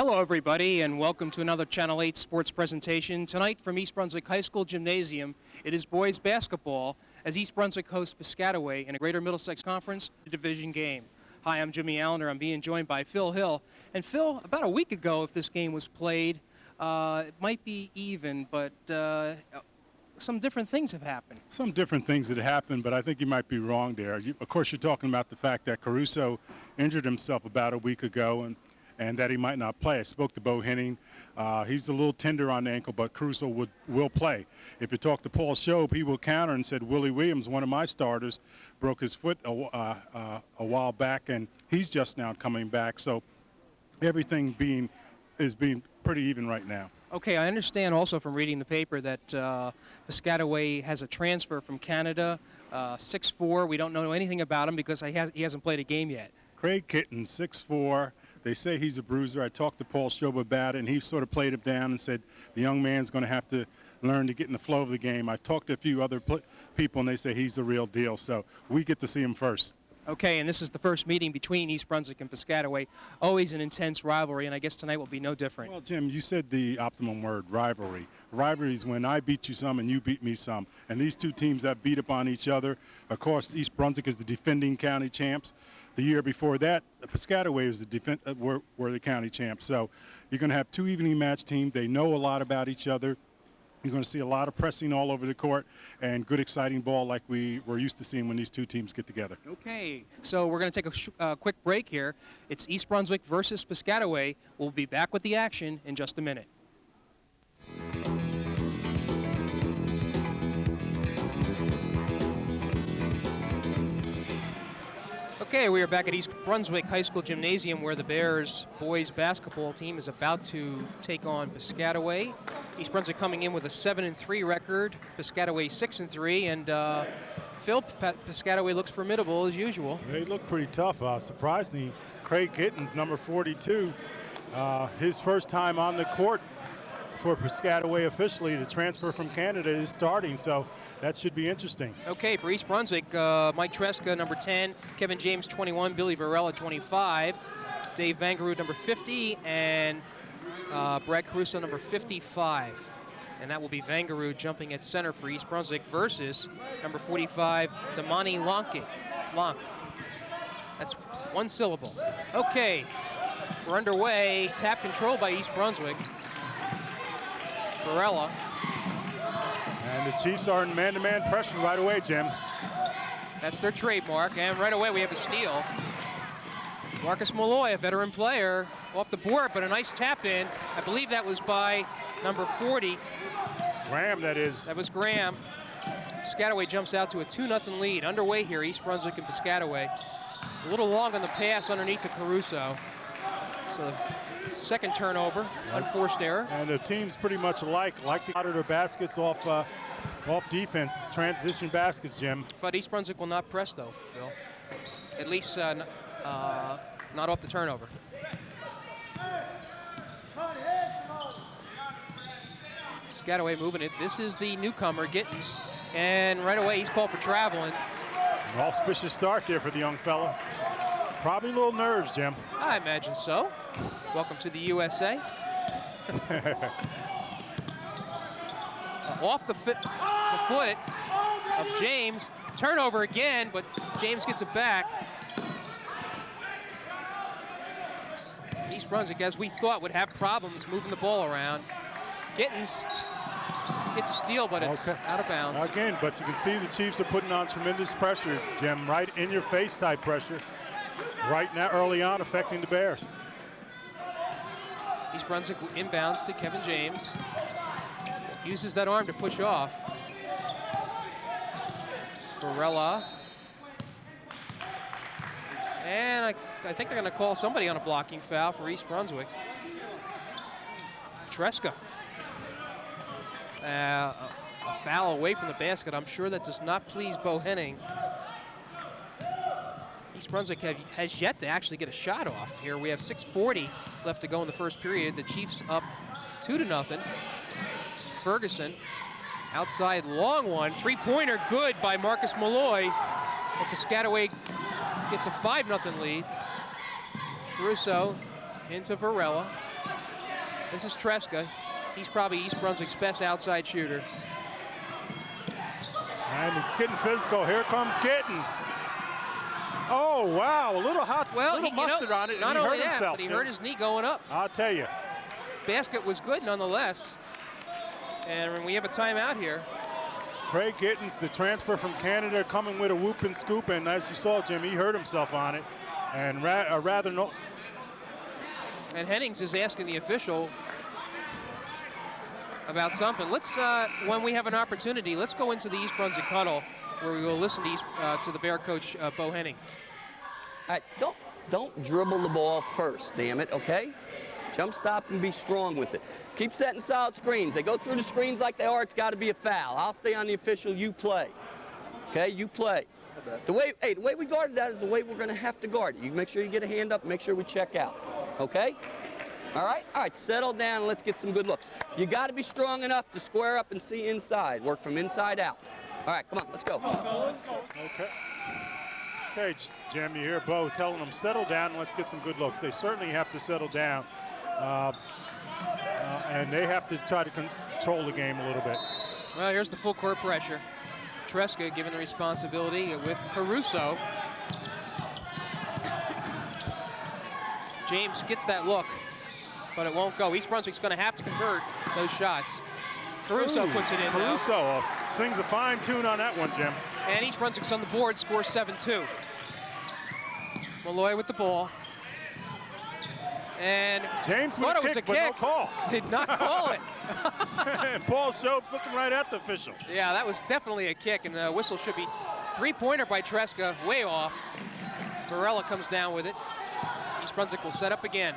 Hello everybody and welcome to another Channel 8 sports presentation. Tonight from East Brunswick High School Gymnasium, it is boys basketball as East Brunswick hosts Piscataway in a Greater Middlesex Conference division game. Hi, I'm Jimmy Allinder. I'm being joined by Phil Hill. And Phil, about a week ago if this game was played, it might be even, but some different things have happened. Some different things that happened, but I think you might be wrong there. Of course, you're talking about the fact that Caruso injured himself about a week ago and that he might not play. I spoke to Bo Henning. He's a little tender on the ankle, but Caruso will play. If you talk to Paul Shobe, he will counter and said Willie Williams, one of my starters, broke his foot a while back, and he's just now coming back. So everything is being pretty even right now. Okay, I understand also from reading the paper that Piscataway has a transfer from Canada, 6'4". We don't know anything about him because he hasn't played a game yet. Craig Kitten, 6'4". They say he's a bruiser. I talked to Paul Shobe about it, and he sort of played him down and said the young man's going to have to learn to get in the flow of the game. I talked to a few other people, and they say he's the real deal. So we get to see him first. Okay, and this is the first meeting between East Brunswick and Piscataway. Always an intense rivalry, and I guess tonight will be no different. Well, Jim, you said the optimum word, rivalry. Rivalry is when I beat you some and you beat me some. And these two teams have beat upon each other. Of course, East Brunswick is the defending county champs. The year before that, Piscataway was were the county champs. So you're going to have two evenly matched teams. They know a lot about each other. You're going to see a lot of pressing all over the court and good, exciting ball like we were used to seeing when these two teams get together. Okay, so we're going to take a quick break here. It's East Brunswick versus Piscataway. We'll be back with the action in just a minute. Okay, we are back at East Brunswick High School Gymnasium where the Bears boys basketball team is about to take on Piscataway. East Brunswick coming in with a 7-3 record, Piscataway 6-3, and Phil, Piscataway looks formidable as usual. They look pretty tough. Surprisingly, Craig Gittens, number 42, his first time on the court for Piscataway officially. The transfer from Canada is starting, so that should be interesting. Okay, for East Brunswick, Mike Tresca, number 10, Kevin James, 21, Billy Varela, 25, Dave Vangaroo, number 50, and Brad Caruso, number 55. And that will be Vangaroo jumping at center for East Brunswick versus number 45, Damani Lonk. That's one syllable. Okay, we're underway. Tap control by East Brunswick. Varela. And the Chiefs are in man-to-man pressure right away, Jim. That's their trademark, and right away we have a steal. Marcus Malloy, a veteran player, off the board, but a nice tap in. I believe that was by number 40. Graham, that is. That was Graham. Piscataway jumps out to a 2-0 lead. Underway here, East Brunswick and Piscataway. A little long on the pass underneath to Caruso. So second turnover, unforced error. And the team's pretty much alike. Like to out their baskets off defense, transition baskets, Jim. But East Brunswick will not press, though, Phil. At least not off the turnover. Piscataway moving it. This is the newcomer, Gittens. And right away, he's called for traveling. An auspicious start there for the young fella. Probably a little nerves, Jim. I imagine so. Welcome to the USA. Off the foot of James. Turnover again, but James gets it back. East Brunswick, as we thought, would have problems moving the ball around. Gittens gets a steal, but it's out of bounds. Again, but you can see the Chiefs are putting on tremendous pressure, Jim, right in your face type pressure. Right now, early on, affecting the Bears. East Brunswick inbounds to Kevin James. Uses that arm to push off. Varela. And I think they're going to call somebody on a blocking foul for East Brunswick. Tresca. A foul away from the basket. I'm sure that does not please Bo Henning. East Brunswick has yet to actually get a shot off here. We have 6:40 left to go in the first period. The Chiefs up 2-0. Ferguson, outside long one. Three-pointer good by Marcus Malloy. But Piscataway gets a 5-0 lead. Caruso into Varela. This is Tresca. He's probably East Brunswick's best outside shooter. And it's getting physical. Here comes Gittens. Oh, wow, a little hot, little mustard on it, and not he only hurt that, himself. but he Jim. hurt his knee going up. I'll tell you. Basket was good nonetheless. And we have a timeout here. Craig Gittens, the transfer from Canada, coming with a whoop and scoop, and as you saw, Jim, he hurt himself on it. And rather no. And Hennings is asking the official about something. Let's, when we have an opportunity, let's go into the East Brunswick huddle where we will listen to the Bear coach, Bo Henning. All right, don't dribble the ball first, damn it, okay? Jump stop and be strong with it. Keep setting solid screens. They go through the screens like they are, it's got to be a foul. I'll stay on the official, you play. Okay, you play. The way we guarded that is the way we're going to have to guard it. You make sure you get a hand up, make sure we check out. Okay? All right, settle down and let's get some good looks. You got to be strong enough to square up and see inside. Work from inside out. All right, come on, let's go. Okay. Okay, Jim, you hear Bo telling them, settle down and let's get some good looks. They certainly have to settle down. And they have to try to control the game a little bit. Well, here's the full court pressure. Tresca given the responsibility with Caruso. James gets that look, but it won't go. East Brunswick's going to have to convert those shots. Caruso puts it in, Caruso sings a fine tune on that one, Jim. And East Brunswick's on the board, scores 7-2. Malloy with the ball. And James thought it was a but kick. no call. Did not call it. And Paul Shopes looking right at the official. Yeah, that was definitely a kick, and the whistle should be three-pointer by Tresca, way off. Varela comes down with it. East Brunswick will set up again.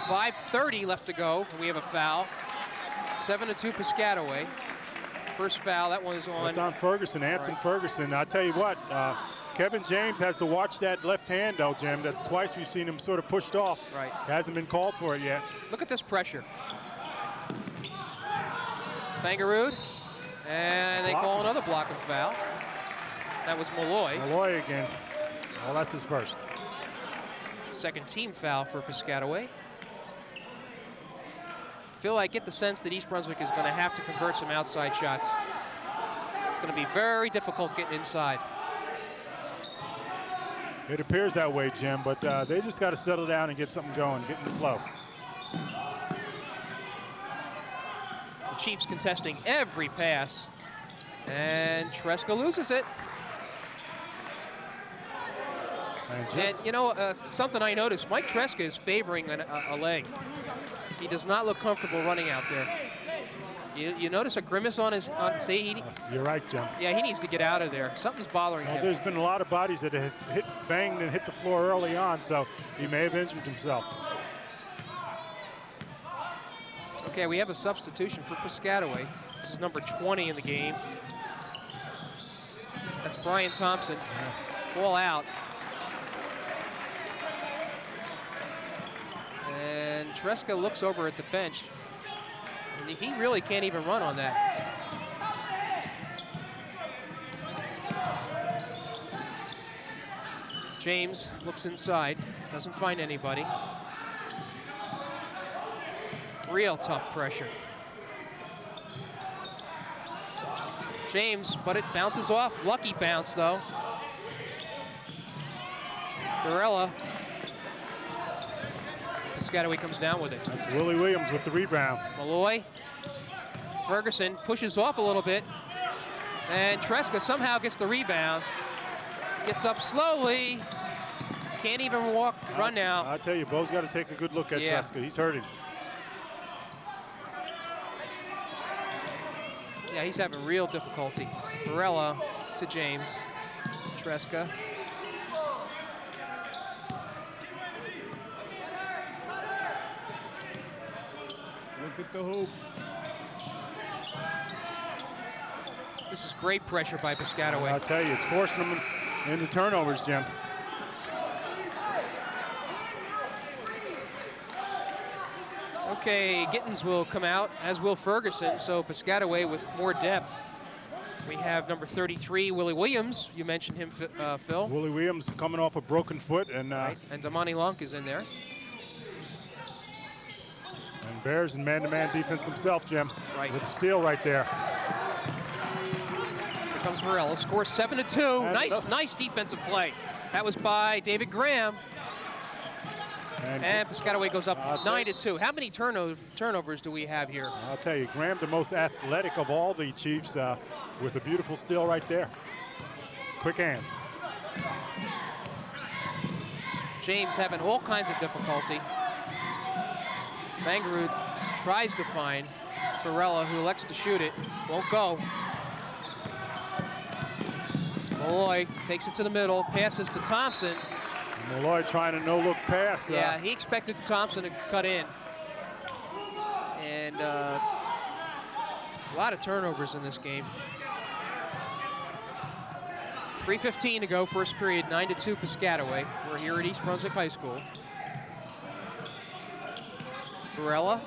5:30 left to go, and we have a foul. 7-2 Piscataway. First foul, that one is on. It's on Ferguson, Anson Right. Ferguson. I'll tell you what, Kevin James has to watch that left hand, though, Jim. That's twice we've seen him sort of pushed off. Right. Hasn't been called for it yet. Look at this pressure. Bangarud, and they call another blocking foul. That was Malloy. Malloy again. Well, that's his first. Second team foul for Piscataway. Phil, I get the sense that East Brunswick is going to have to convert some outside shots. It's going to be very difficult getting inside. It appears that way, Jim, but they just got to settle down and get something going, get in the flow. The Chiefs contesting every pass, and Tresca loses it. And you know, something I noticed, Mike Tresca is favoring a leg. He does not look comfortable running out there. You notice a grimace on his, You're right, Jim. yeah, he needs to get out of there. Something's bothering him. There's been a lot of bodies that have banged and hit the floor early on, so he may have injured himself. Okay, we have a substitution for Piscataway. This is number 20 in the game. That's Brian Thompson. Ball out. And Tresca looks over at the bench. And he really can't even run on that. James looks inside, doesn't find anybody. Real tough pressure. James, but it bounces off. Lucky bounce, though. Varela. Piscataway comes down with it. That's Willie Williams with the rebound. Malloy. Ferguson pushes off a little bit. And Tresca somehow gets the rebound. Gets up slowly. Can't even run now. I'll tell you, Bo's got to take a good look at Tresca. He's hurting. Yeah, he's having real difficulty. Varela to James. Tresca. Look at the hoop. This is great pressure by Piscataway. I'll tell you, it's forcing them into turnovers, Jim. Okay, Gittens will come out, as will Ferguson, so Piscataway with more depth. We have number 33, Willie Williams. You mentioned him, Phil. Willie Williams coming off a broken foot, and Right. And Damani Lunk is in there. and Bears in man-to-man defense himself, Jim. Right. With a steal right there. Here comes Varela. Score 7-2. Nice defensive play. That was by David Graham. And Piscataway goes up 9-2. How many turnovers do we have here? I'll tell you, Graham, the most athletic of all the Chiefs, with a beautiful steal right there. Quick hands. James having all kinds of difficulty. Bangaroo tries to find Varela, who elects to shoot it. Won't go. Malloy takes it to the middle, passes to Thompson. Malloy trying to no-look pass. Yeah, he expected Thompson to cut in. And a lot of turnovers in this game. 3:15 to go, first period, 9-2 Piscataway. We're here at East Brunswick High School. Varela,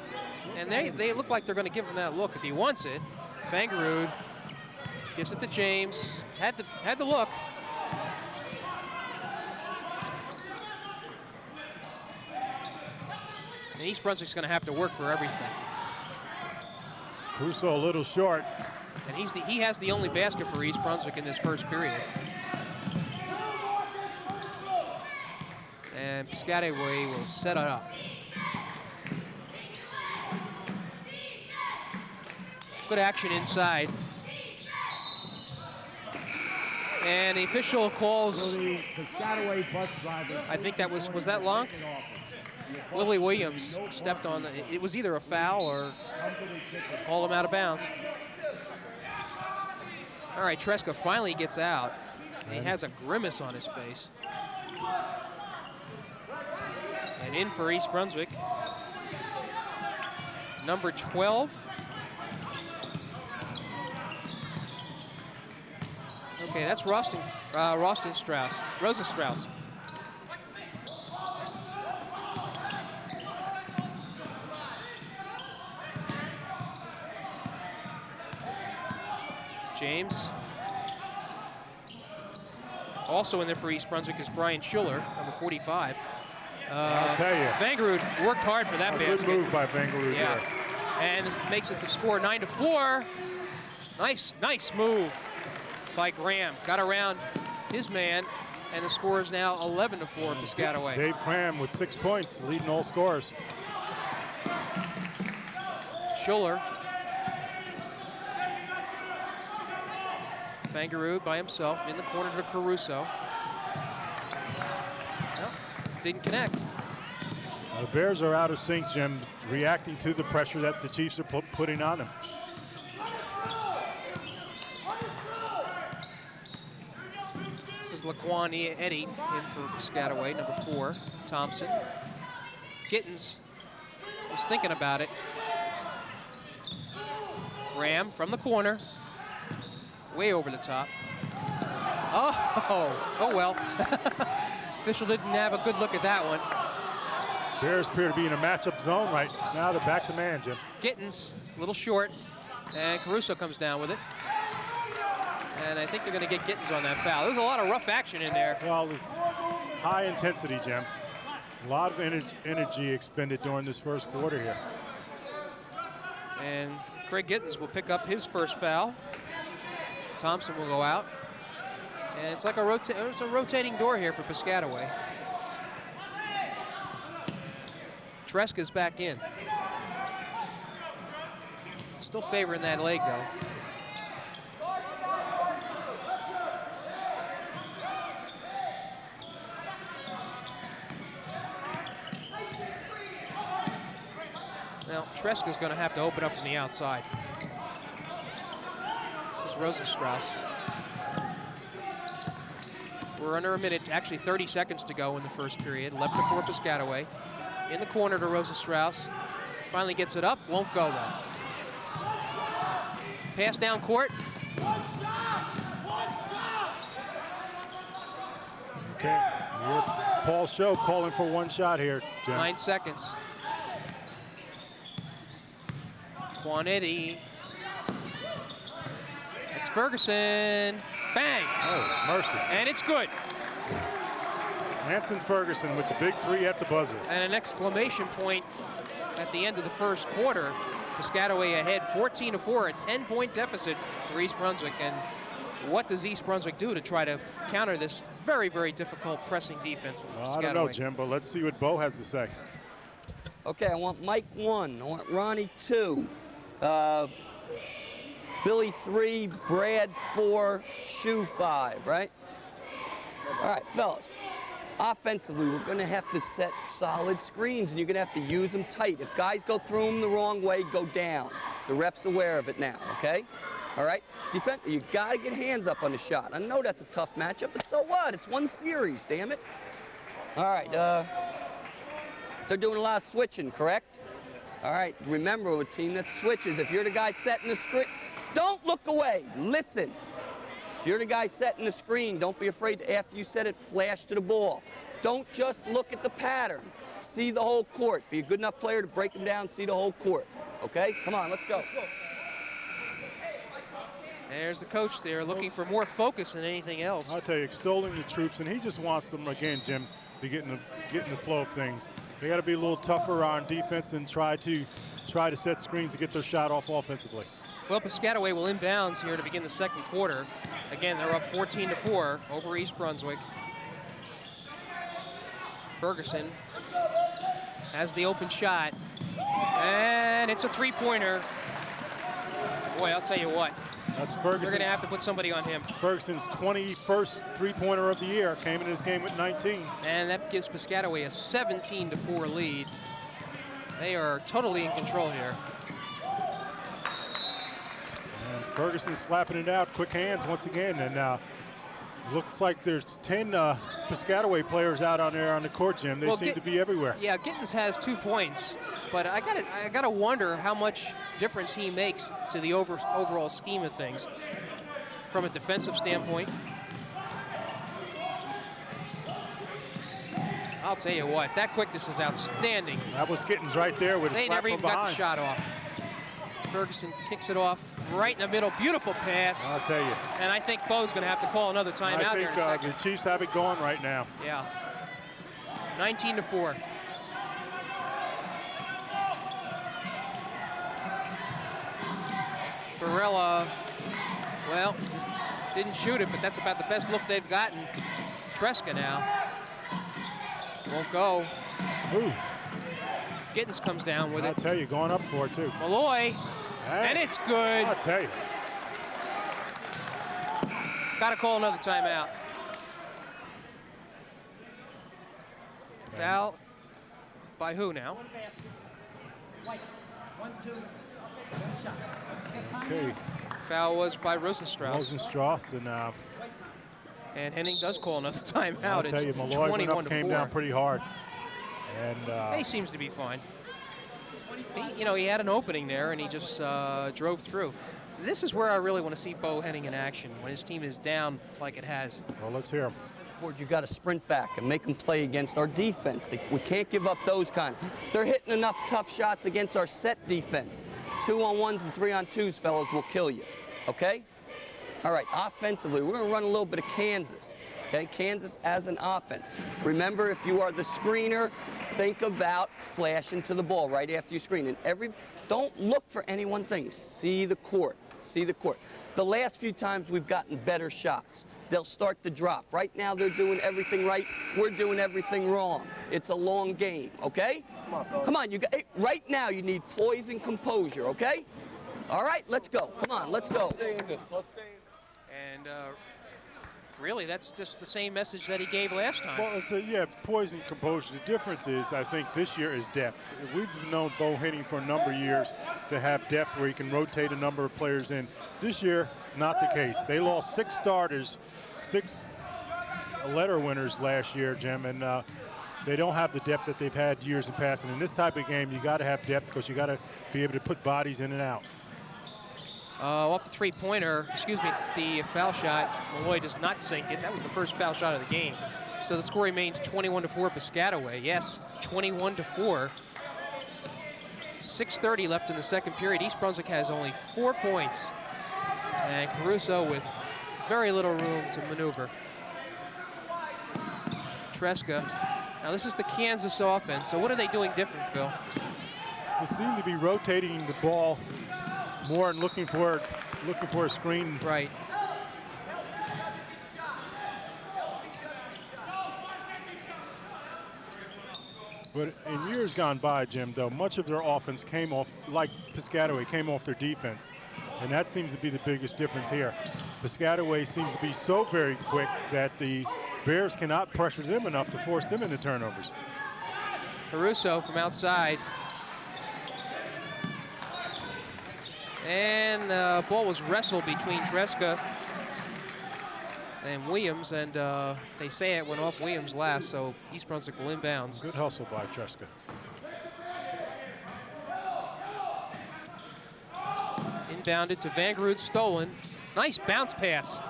and they look like they're going to give him that look if he wants it. Bangaroo gives it to James. Had to look. And East Brunswick's going to have to work for everything. Caruso a little short. And he has the only basket for East Brunswick in this first period. And Piscataway will set it up. Good action inside. And the official calls, I think that was that Lonk? Willie Williams stepped on it was either a foul or haul him out of bounds. All right, Tresca finally gets out. And he has a grimace on his face. And in for East Brunswick, number 12. Okay, that's Rosenstrauss. James. Also in there for East Brunswick is Brian Schuller, number 45. I'll tell you. Bangaroo worked hard for that basket. Good move by Bangaroo there. And makes it the score 9-4. Nice move by Graham. Got around his man, and the score is now 11-4 Piscataway. Dave Graham with 6 points, leading all scorers. Schuller. Bangaroo by himself in the corner to Caruso. Well, didn't connect. The Bears are out of sync, Jim, reacting to the pressure that the Chiefs are putting on them. This is Laquan Eddy in for Piscataway, number 4. Thompson. Gittens was thinking about it. Graham from the corner. Way over the top. Oh well. Official didn't have a good look at that one. Bears appear to be in a matchup zone right now. They're back to man, Jim. Gittens, a little short, and Caruso comes down with it. And I think they're going to get Gittens on that foul. There's a lot of rough action in there. Well, it's high intensity, Jim. A lot of energy expended during this first quarter here. And Craig Gittens will pick up his first foul. Thompson will go out. And it's like a rotating door here for Piscataway. Tresca's back in. Still favoring that leg, though. Now, Tresca's going to have to open up from the outside. This is Rosenstrauss. We're under a minute, actually 30 seconds to go in the first period. 11-4 Piscataway. In the corner to Rosenstrauss. Finally gets it up, won't go though. Pass down court. Okay, Paul Show calling for one shot here, Jim. 9 seconds. Quanetti. It's Ferguson. Bang! Oh, mercy. And it's good. Hanson Ferguson with the big 3 at the buzzer. And an exclamation point at the end of the first quarter. Piscataway ahead 14-4, a 10-point deficit for East Brunswick. And what does East Brunswick do to try to counter this very, very difficult pressing defense from Piscataway? I don't know, Jim, but let's see what Bo has to say. Okay, I want Mike 1, I want Ronnie 2, Billy 3, Brad 4, Shoe 5, right? All right, fellas. Offensively, we're going to have to set solid screens, and you're going to have to use them tight. If guys go through them the wrong way, go down. The ref's aware of it now, okay? All right? Defense, you got to get hands up on the shot. I know that's a tough matchup, but so what? It's one series, damn it. All right, they're doing a lot of switching, correct? All right, remember, a team that switches, if you're the guy setting the screen, don't look away, listen. If you're the guy setting the screen, don't be afraid to, after you set it, flash to the ball. Don't just look at the pattern. See the whole court. Be a good enough player to break them down, see the whole court. Okay? Come on, let's go. There's the coach there looking for more focus than anything else. I'll tell you, extolling the troops, and he just wants them, again, Jim, to get in the flow of things. They got to be a little tougher on defense and try to set screens to get their shot off offensively. Well, Piscataway will inbounds here to begin the second quarter. Again, they're up 14-4 over East Brunswick. Ferguson has the open shot, and it's a three-pointer. Boy, I'll tell you what. That's Ferguson. They're going to have to put somebody on him. Ferguson's 21st three-pointer of the year. Came in this game with 19. And that gives Piscataway a 17-4 lead. They are totally in control here. And Ferguson slapping it out, quick hands once again. And looks like there's 10 Piscataway players out on there on the court, Jim. They seem to be everywhere. Yeah, Gittins has 2 points, but I gotta wonder how much difference he makes to the overall scheme of things from a defensive standpoint. I'll tell you what, that quickness is outstanding. That was Gittins right there with his They slap never from even got behind. the shot off. Ferguson kicks it off right in the middle. Beautiful pass. I'll tell you. And I think Bo's going to have to call another timeout here in a I second. think the Chiefs have it going right now. Yeah. 19-4. Varela, well, didn't shoot it, but that's about the best look they've gotten. Tresca now. Won't go. Ooh. Gittins comes down with I'll it. tell you, going up for it too. Malloy, Hey. and it's good. I'll tell you. Got to call another timeout. Foul by who now? Okay. Foul was by Rosenstrauss. Rosenstrauss And Henning does call another timeout. I'll tell you, Malloy went up, came down pretty hard. And he seems to be fine. He had an opening there, and he just drove through. This is where I really want to see Bo Henning in action, when his team is down like it has. Well, let's hear him. You got to sprint back and make them play against our defense. We can't give up those kind. They're hitting enough tough shots against our set defense. 2-on-1s and 3-on-2s, fellas, will kill you. Okay? All right, offensively, we're going to run a little bit of Kansas. Okay, Kansas as an offense. Remember, if you are the screener, think about flashing to the ball right after you screen. And don't look for any one thing. See the court. See the court. The last few times we've gotten better shots, they'll start to drop. Right now they're doing everything right. We're doing everything wrong. It's a long game, okay? Come on, right now you need poise and composure, okay? All right, let's go. Come on, let's go. And really, that's just the same message that he gave last time. Well, it's poise and composure. The difference is, I think, this year is depth. We've known Bo Henning for a number of years to have depth where he can rotate a number of players in. This year, not the case. They lost 6 starters, 6 letter winners last year, Jim, and they don't have the depth that they've had years in past. And in this type of game, you got to have depth because you got to be able to put bodies in and out. Off the three-pointer, the foul shot, Malloy does not sink it. That was the first foul shot of the game. So the score remains 21-4 Piscataway. Yes, 21-4. 6:30 left in the second period. East Brunswick has only 4 points. And Caruso with very little room to maneuver. Tresca. Now this is the Kansas offense. So what are they doing different, Phil? They seem to be rotating the ball more and looking for a screen. Right. But in years gone by, Jim, though, much of their offense came off, like Piscataway, came off their defense. And that seems to be the biggest difference here. Piscataway seems to be so very quick that the Bears cannot pressure them enough to force them into turnovers. Caruso from outside. And the ball was wrestled between Tresca and Williams, and they say it went off Williams last, so East Brunswick will inbounds. Good hustle by Tresca. Inbounded to Vangerud, stolen. Nice bounce pass.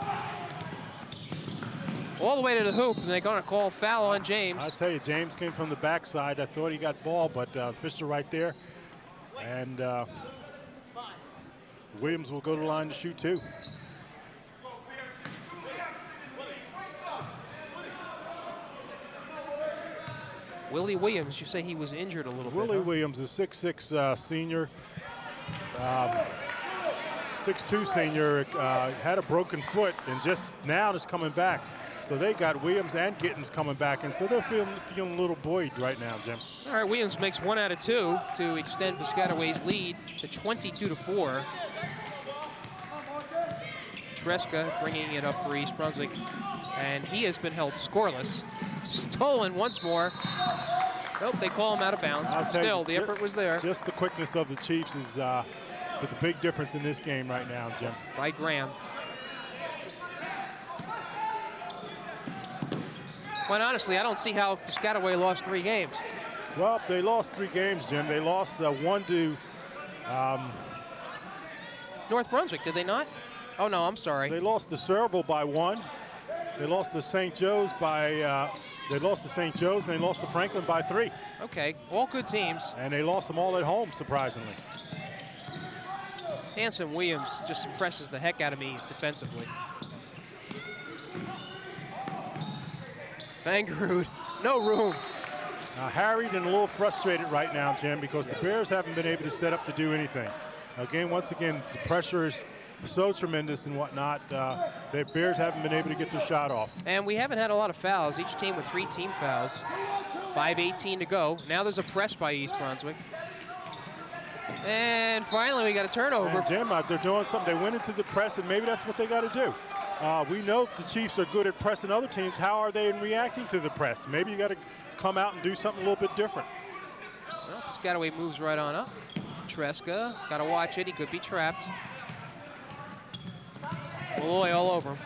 All the way to the hoop, and they're going to call foul on James. I tell you, James came from the backside. I thought he got ball, but Fisher right there. And Williams will go to the line to shoot two. Willie Williams, you say he was injured a little bit. Willie Huh? Williams, a 6'6" senior, 6'2" senior, had a broken foot and just now is coming back. So they got Williams and Gittens coming back, and so they're feeling a little buoyed right now, Jim. All right, Williams makes 1 out of 2 to extend Piscataway's lead to 22-4. Tresca bringing it up for East Brunswick, and he has been held scoreless. Stolen once more. Nope, they call him out of bounds, but still, the effort was there. Just the quickness of the Chiefs is the big difference in this game right now, Jim. By Graham. Quite honestly, I don't see how Piscataway lost 3 games. Well, they lost 3 games, Jim. They lost 1 to North Brunswick, did they not? Oh, no, I'm sorry. They lost to Cerebral by 1. They lost to St. Joe's by. They lost to St. Joe's and they lost to Franklin by 3. Okay, all good teams. And they lost them all at home, surprisingly. Hanson Williams just impresses the heck out of me defensively. Vangerud, no room. Harried and a little frustrated right now, Jim, because the Bears haven't been able to set up to do anything. Again, once again, the pressure is so tremendous and whatnot. The Bears haven't been able to get their shot off. And we haven't had a lot of fouls. Each team with 3 team fouls. 5:18 to go. Now there's a press by East Brunswick. And finally we got a turnover. And Jim, they're doing something. They went into the press, and maybe that's what they got to do. We know the Chiefs are good at pressing other teams. How are they in reacting to the press? Maybe you got to come out and do something a little bit different. Well, Piscataway moves right on up. Tresca, got to watch it. He could be trapped. Malloy all over him.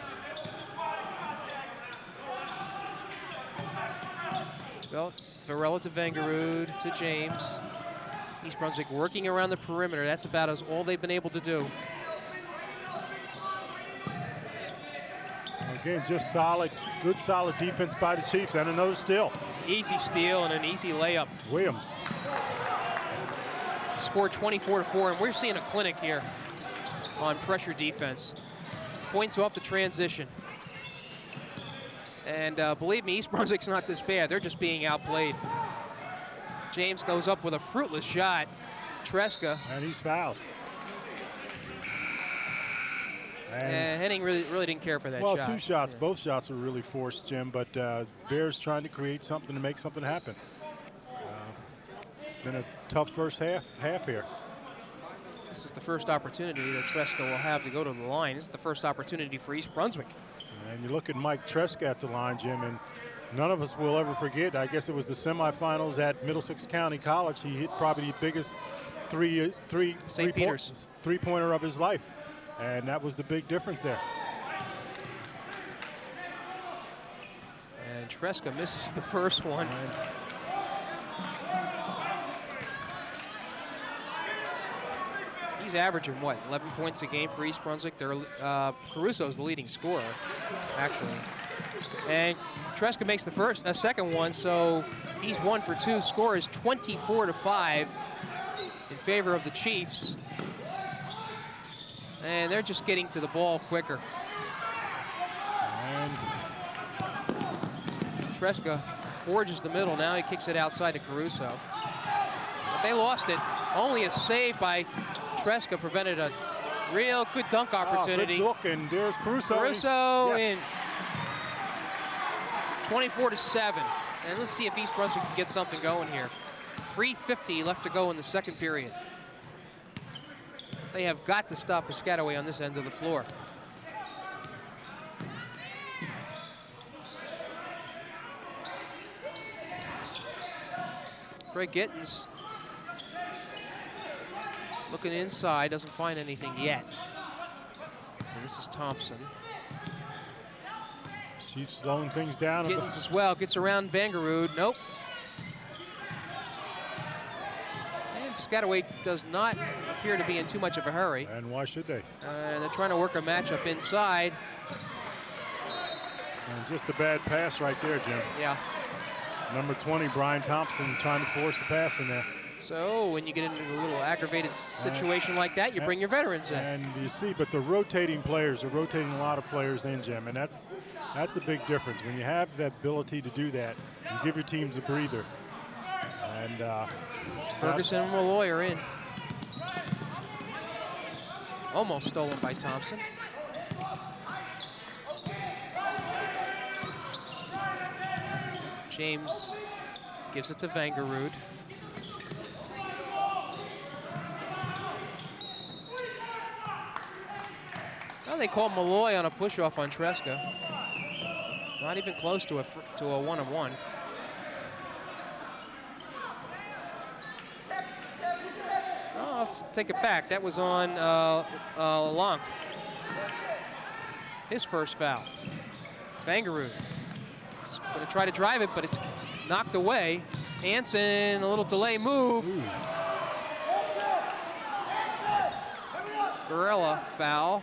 Well, Varela to Vangerud to James. East Brunswick working around the perimeter. That's about all they've been able to do. Again, just good solid defense by the Chiefs, and another steal. Easy steal and an easy layup. Williams. Scored 24-4, and we're seeing a clinic here on pressure defense. Points off the transition. And believe me, East Brunswick's not this bad. They're just being outplayed. James goes up with a fruitless shot. Tresca. And he's fouled. And Henning really didn't care for that shot. Well, 2 shots. Yeah. Both shots were really forced, Jim, but Bears trying to create something to make something happen. It's been a tough first half here. This is the first opportunity that Tresca will have to go to the line. This is the first opportunity for East Brunswick. And you look at Mike Tresca at the line, Jim, and none of us will ever forget. I guess it was the semifinals at Middlesex County College. He hit probably the biggest three-pointer of his life. And that was the big difference there. And Tresca misses the first one. He's averaging, what, 11 points a game for East Brunswick? Caruso's the leading scorer, actually. And Tresca makes the second one, so he's 1 for 2. Score is 24-5 in favor of the Chiefs. And they're just getting to the ball quicker. And Tresca forges the middle. Now he kicks it outside to Caruso. But they lost it. Only a save by Tresca prevented a real good dunk opportunity. Good look, and there's Caruso. Caruso Yes. in 24-7. And let's see if East Brunswick can get something going here. 3:50 left to go in the second period. They have got to stop Piscataway on this end of the floor. Craig Gittens looking inside, doesn't find anything yet. And this is Thompson. Chiefs slowing things down. Gittens as well, gets around Vangerud, nope. And Piscataway does not appear to be in too much of a hurry. And why should they? They're trying to work a matchup inside. And just a bad pass right there, Jim. Yeah. Number 20, Brian Thompson, trying to force the pass in there. So when you get into a little aggravated situation like that, you bring your veterans in. And you see, but the rotating players are rotating a lot of players in, Jim, and that's a big difference. When you have the ability to do that, you give your teams a breather. And Ferguson and Malloy are in. Almost stolen by Thompson. James gives it to Vangerud. Well, they call Malloy on a push-off on Tresca. Not even close to a one-on-one. Oh, let's take it back. That was on Lonk. His first foul. Vangerud. He's going to try to drive it, but it's knocked away. Hansen, a little delay move. Ooh. Gorilla foul.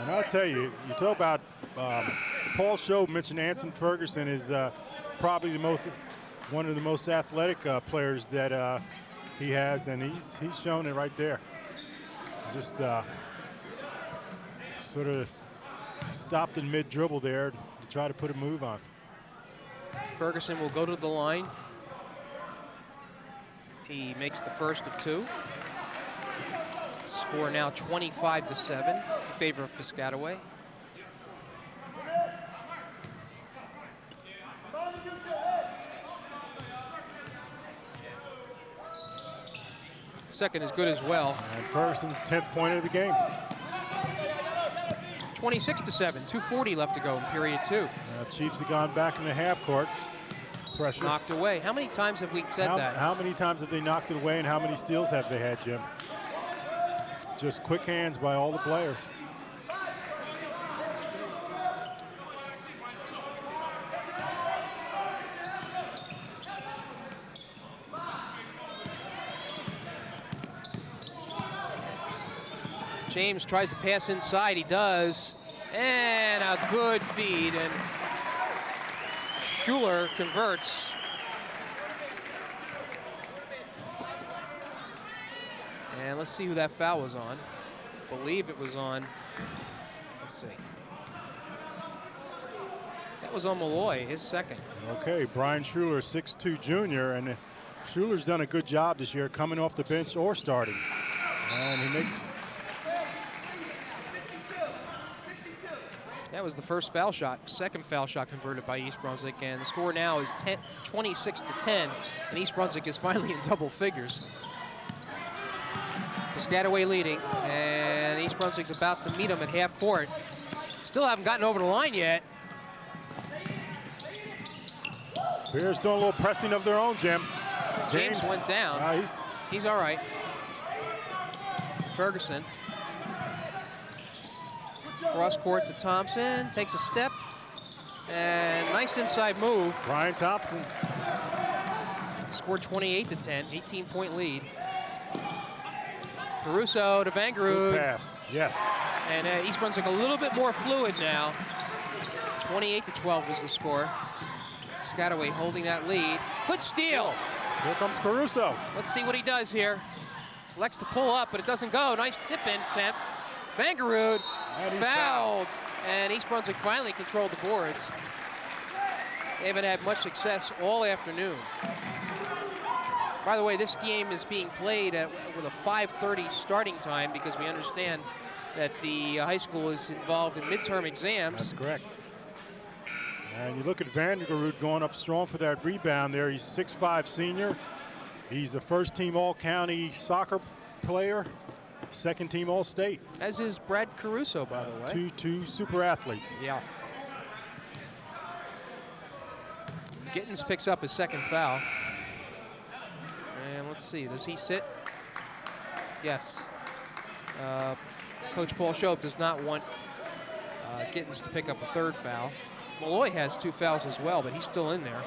And I'll tell you, you talk about Paul Show mentioned Anson Ferguson is probably one of the most athletic players that he has, and he's shown it right there. Just sort of stopped in mid-dribble there to try to put a move on. Ferguson will go to the line. He makes the first of two. Score now 25-7 in favor of Piscataway. Second is good as well. And Ferguson's 10th point of the game. 26-7, 2:40 left to go in period two. Chiefs have gone back in the half court. Pressure. Knocked away. How many times have we said that? How many times have they knocked it away, and how many steals have they had, Jim? Just quick hands by all the players. James tries to pass inside, he does, and a good feed, and Schuler converts. And let's see who that foul was on. I believe it was on, let's see. That was on Malloy, his second. Okay, Brian Schuler, 6'2" junior, and Schuler's done a good job this year coming off the bench or starting. And he makes... That was the first foul shot, second foul shot converted by East Brunswick, and the score now is 26-10, and East Brunswick is finally in double figures. Piscataway leading, and East Brunswick's about to meet them at half court. Still haven't gotten over the line yet. Bears doing a little pressing of their own, Jim. James went down. He's all right. Ferguson. Cross court to Thompson, takes a step, and nice inside move. Brian Thompson. Scored 28-10, 18-point lead. Caruso to Vangerud. Good pass, yes. And East Brunswick a little bit more fluid now. 28-12 was the score. Piscataway holding that lead. Good steal. Here comes Caruso. Let's see what he does here. Elects to pull up, but it doesn't go. Nice tip-in attempt. Vangerud fouled, and East Brunswick finally controlled the boards. They haven't had much success all afternoon. By the way, this game is being played with a 5:30 starting time because we understand that the high school is involved in midterm exams. That's correct. And you look at Vandergerud going up strong for that rebound there. He's 6'5" senior. He's a first-team All-County soccer player, second-team All-State. As is Brad Caruso, by the way. Two super athletes. Yeah. Gittens picks up his second foul. And let's see, does he sit? Yes. Coach Paul Shope does not want Gittens to pick up a third foul. Malloy has 2 fouls as well, but he's still in there.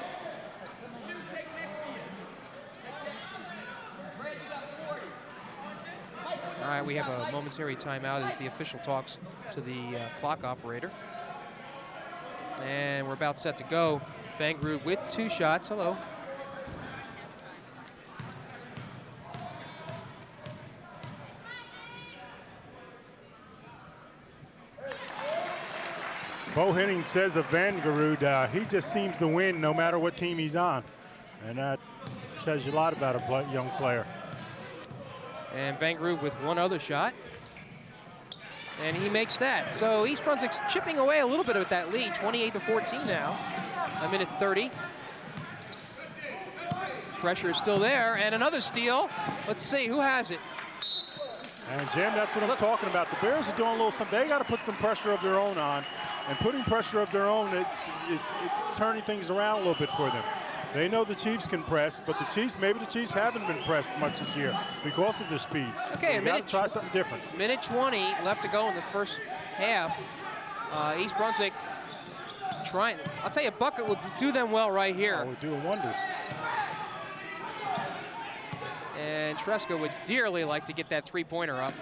All right, we have a momentary timeout as the official talks to the clock operator. And we're about set to go. Vangerud with 2 shots. Hello. Bo Henning says of Vangerud, he just seems to win no matter what team he's on. And that tells you a lot about a young player. And Vangerud with 1 other shot. And he makes that. So East Brunswick's chipping away a little bit of that lead, 28-14 now. A minute 30. Pressure is still there, and another steal. Let's see, who has it? And Jim, that's what I'm talking about. The Bears are doing a little something. They got to put some pressure of their own on. And putting pressure of their own, it's turning things around a little bit for them. They know the Chiefs can press, but maybe the Chiefs haven't been pressed much this year because of their speed. Okay, so got to try something different. Minute 20 left to go in the first half. East Brunswick trying. I'll tell you, a bucket would do them well right here. Oh, we're doing wonders. And Tresca would dearly like to get that 3-pointer up.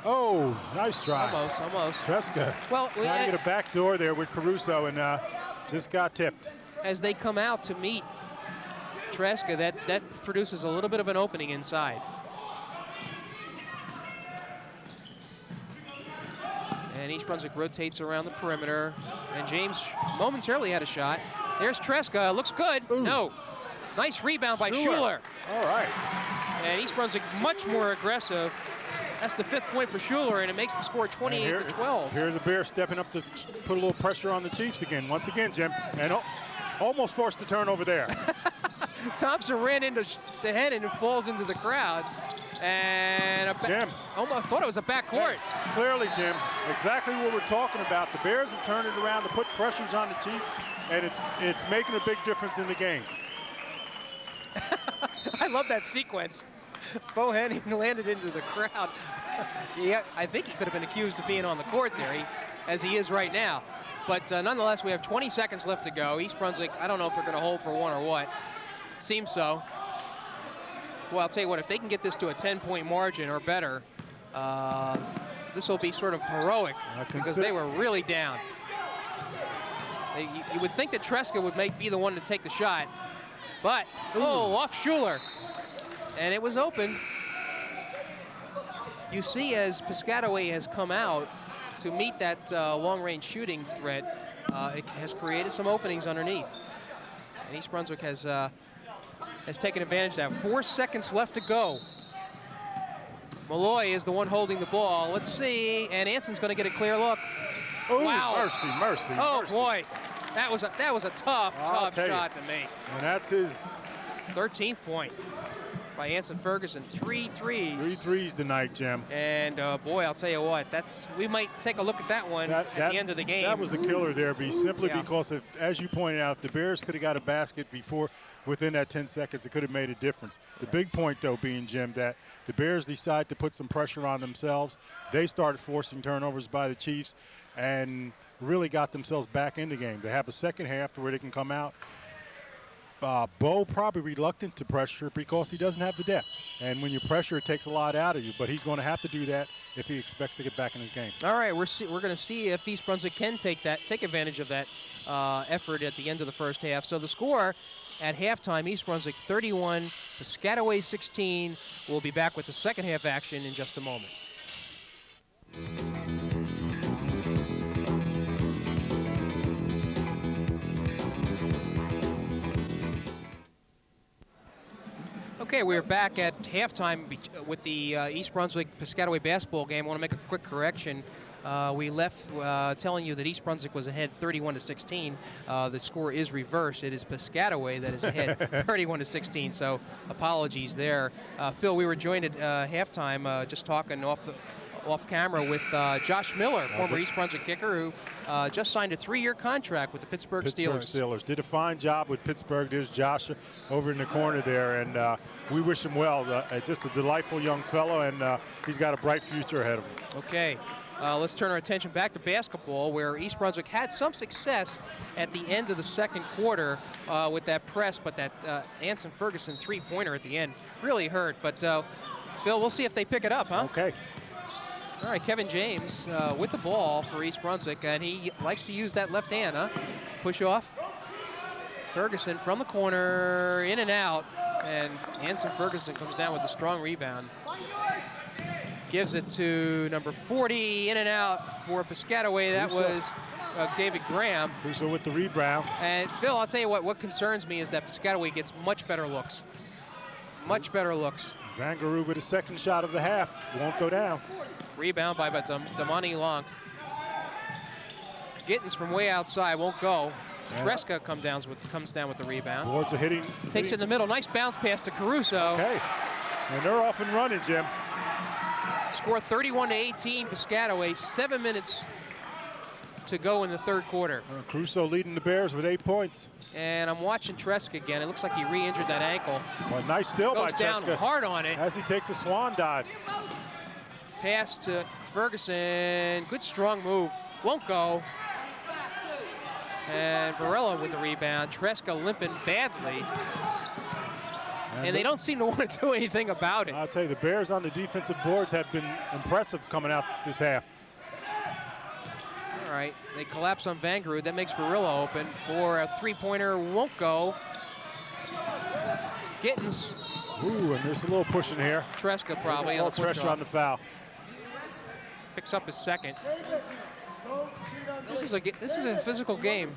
Oh, nice try. Almost. Tresca Well, trying to get a back door there with Caruso and just got tipped. As they come out to meet Tresca, that produces a little bit of an opening inside. And East Brunswick rotates around the perimeter. And James momentarily had a shot. There's Tresca, looks good. Ooh. No. Nice rebound by Schuler. All right. And East Brunswick much more aggressive. That's the 5th point for Schuler, and it makes the score 28-12. Here the Bears stepping up to put a little pressure on the Chiefs again. Once again, Jim, and almost forced the turnover there. Thompson ran into the head and it falls into the crowd. And Jim. Almost thought it was a backcourt. Clearly, Jim, exactly what we're talking about. The Bears have turned it around to put pressures on the Chiefs, and it's making a big difference in the game. I love that sequence. Bo Henning landed into the crowd. Yeah, I think he could have been accused of being on the court there, as he is right now. But nonetheless, we have 20 seconds left to go. East Brunswick, I don't know if they're going to hold for 1 or what. Seems so. Well, I'll tell you what, if they can get this to a 10-point margin or better, this will be sort of heroic because they were really down. You would think that Tresca would be the one to take the shot, but, off Schuler. And it was open. You see, as Piscataway has come out to meet that long-range shooting threat, it has created some openings underneath. And East Brunswick has taken advantage of that. 4 seconds left to go. Malloy is the one holding the ball. Let's see, and Anson's going to get a clear look. Ooh, Wow. Mercy. Oh, boy. That was a tough shot to make. And that's his 13th point by Anson Ferguson. 3 threes. 3 threes tonight, Jim. And boy, I'll tell you what, we might take a look at that one at the end of the game. That was a killer there, because as you pointed out, if the Bears could have got a basket within that 10 seconds, it could have made a difference. The big point, though, being, Jim, that the Bears decide to put some pressure on themselves. They started forcing turnovers by the Chiefs and really got themselves back in the game. They have a second half where they can come out. Bo probably reluctant to pressure because he doesn't have the depth. And when you pressure, it takes a lot out of you. But he's going to have to do that if he expects to get back in his game. All right, we're going to see if East Brunswick can take advantage of that effort at the end of the first half. So the score at halftime, East Brunswick 31, Piscataway 16. We'll be back with the second half action in just a moment. Okay, we're back at halftime with the East Brunswick Piscataway basketball game. I want to make a quick correction. We left telling you that East Brunswick was ahead 31-16. The score is reversed. It is Piscataway that is ahead 31-16. So apologies there. Phil, we were joined at halftime just talking off camera with Josh Miller, former East Brunswick kicker, who just signed a 3-year contract with the Pittsburgh Steelers. Did a fine job with Pittsburgh. There's Josh over in the corner there, and we wish him well. Just a delightful young fellow, and he's got a bright future ahead of him. Okay. Let's turn our attention back to basketball, where East Brunswick had some success at the end of the second quarter with that press, but that Anson Ferguson three-pointer at the end really hurt. But, Phil, we'll see if they pick it up, huh? Okay. All right, Kevin James with the ball for East Brunswick, and he likes to use that left hand, huh? Push off. Ferguson from the corner, in and out, and Anson Ferguson comes down with a strong rebound. Gives it to number 40, in and out for Piscataway. That was David Graham. Crusoe with the rebound. And Phil, I'll tell you what concerns me is that Piscataway gets much better looks. Much better looks. Vangaroo with a second shot of the half. Won't go down. Rebound by Damani Long. Gittins from way outside, won't go. Treska comes down with the rebound. Boards are hitting. Takes it in the middle. Nice bounce pass to Caruso. Okay. And they're off and running, Jim. Score 31-18 Piscataway. 7 minutes to go in the third quarter. Caruso leading the Bears with 8 points. And I'm watching Treska again. It looks like he re-injured that ankle. Well, nice steal by Goes down Treska hard on it. as he takes a swan dive. Pass to Ferguson. Good strong move. Won't go. And Varela with the rebound. Treska limping badly. And they don't seem to want to do anything about it. I'll tell you, the Bears on the defensive boards have been impressive coming out this half. All right, they collapse on Vangaroo. That makes Varela open for a three-pointer. Won't go. Gittins. Ooh, and there's a little pushing here. Treska probably on the push pressure on the foul. Picks up his second. This is a physical game.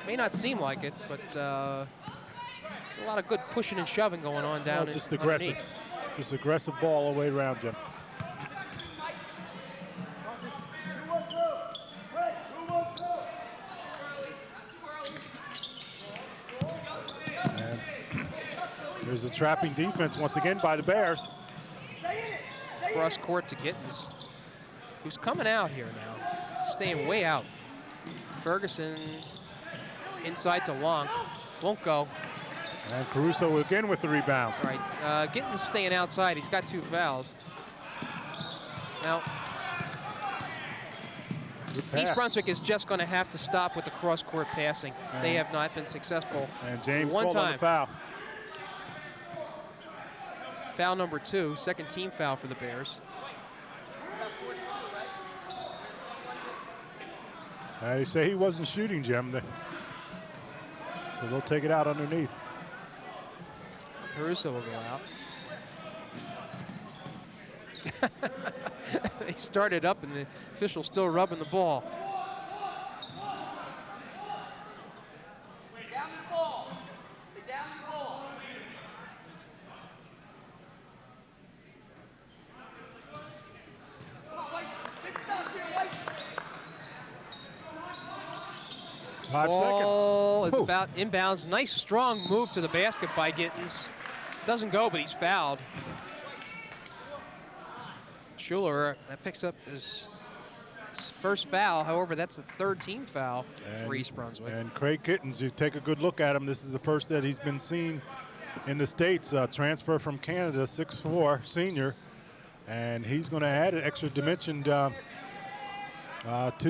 May not seem like it, but there's a lot of good pushing and shoving going on down just underneath. aggressive. Just aggressive ball all the way around, Jim. And there's a trapping defense once again by the Bears. Cross court to Gittins, who's coming out here now, staying way out. Ferguson inside to Long, won't go. And Caruso again with the rebound. All right, Gittins staying outside. He's got 2 fouls. Now, East Brunswick is just going to have to stop with the cross-court passing. They have not been successful. And James one called on time. the foul. Foul number 2, second team foul for the Bears. They say he wasn't shooting, Jim. So they'll take it out underneath. Caruso will go out. They started up, and the official's still rubbing the ball. Ball is about inbounds. Nice strong move to the basket by Gittins. Doesn't go, but he's fouled. Schuler picks up his first foul. However, that's the third team foul for East Brunswick. And Craig Gittins, you take a good look at him. This is the first that he's been seen in the States. Transfer from Canada, 6'4", senior. And he's going to add an extra dimension to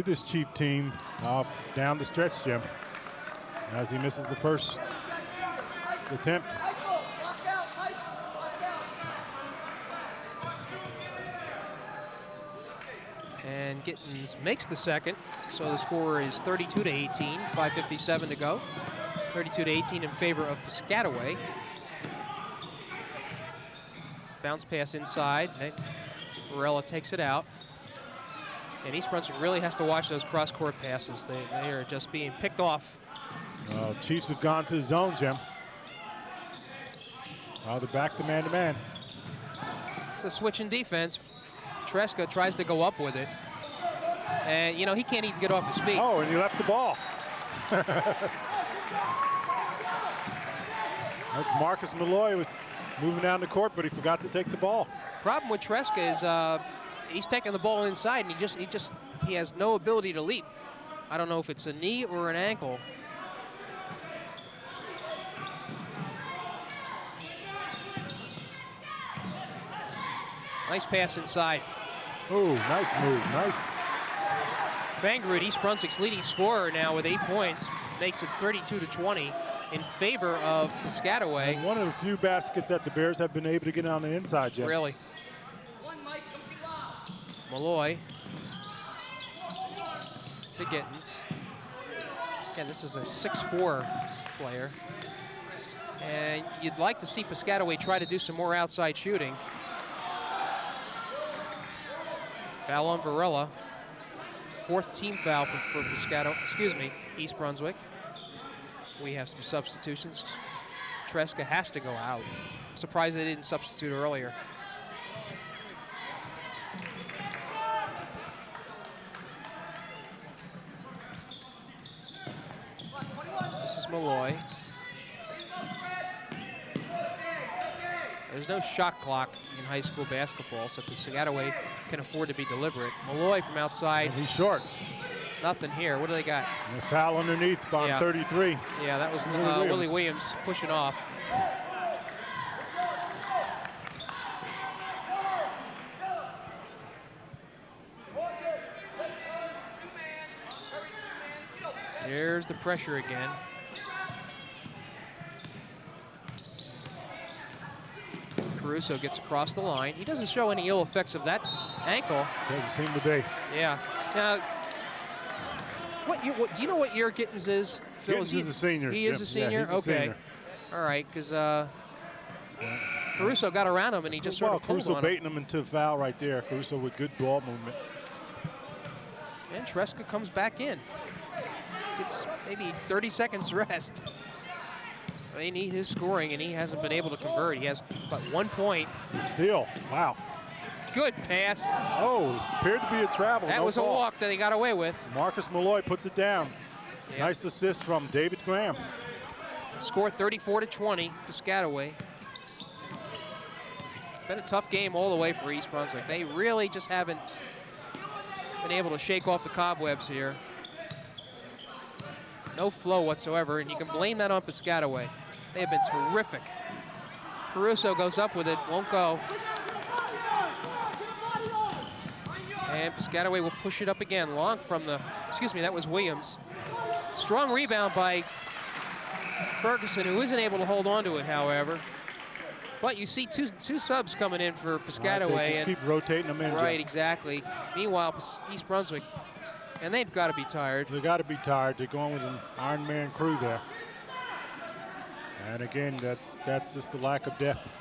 this Chief team down the stretch, Jim, as he misses the first attempt. And Gittins makes the second, so the score is 32-18, 5:57 to go. 32-18 in favor of Piscataway. Bounce pass inside. Varela takes it out. And East Brunswick really has to watch those cross-court passes. They are just being picked off. Chiefs have gone to the zone, Jim. They're back to man-to-man. It's a switch in defense. Tresca tries to go up with it. And, you know, he can't even get off his feet. Oh, and he left the ball. That's Marcus Malloy was moving down the court, but he forgot to take the ball. Problem with Tresca is he's taking the ball inside, and he has no ability to leap. I don't know if it's a knee or an ankle. Nice pass inside. Oh, nice move, nice. Vangerud, East Brunswick's leading scorer now with 8 points, makes it 32-20 in favor of Piscataway. And one of the few baskets that the Bears have been able to get on the inside, Jeff. Really. Malloy to Gittens. Again, this is a 6'4" player. And you'd like to see Piscataway try to do some more outside shooting. Foul on Varela. 4th team foul for East Brunswick. We have some substitutions. Tresca has to go out. Surprised they didn't substitute earlier. This is Malloy. There's no shot clock in high school basketball, so Piscataway can afford to be deliberate. Malloy from outside. And he's short. Nothing here. What do they got? And a foul underneath on 33. Yeah, that was Willie Williams pushing off. There's the pressure again. Caruso gets across the line. He doesn't show any ill effects of that ankle. Doesn't seem to be. Yeah. Now, do you know what year Gittens is? Phil, Gittens is a senior. He is a senior? Yeah, he's a okay. senior. All right, because Caruso got around him and he just sort of pulled Caruso on baiting him into a foul right there. Caruso with good ball movement. And Tresca comes back in. Gets maybe 30 seconds rest. They need his scoring, and he hasn't been able to convert. He has but 1 point. It's a steal. Wow. Good pass. Oh, appeared to be a travel. That was a walk that he got away with. Marcus Malloy puts it down. Yep. Nice assist from David Graham. Score 34-20, Piscataway. Been a tough game all the way for East Brunswick. They really just haven't been able to shake off the cobwebs here. No flow whatsoever, and you can blame that on Piscataway. They have been terrific. Caruso goes up with it, won't go. And Piscataway will push it up again. Long from the, that was Williams. Strong rebound by Ferguson, who isn't able to hold on to it, however. But you see two subs coming in for Piscataway. They just keep rotating them in. Right, exactly. Meanwhile, East Brunswick, and they've got to be tired. They've got to be tired. They're going with an Iron Man crew there. And again, that's just the lack of depth.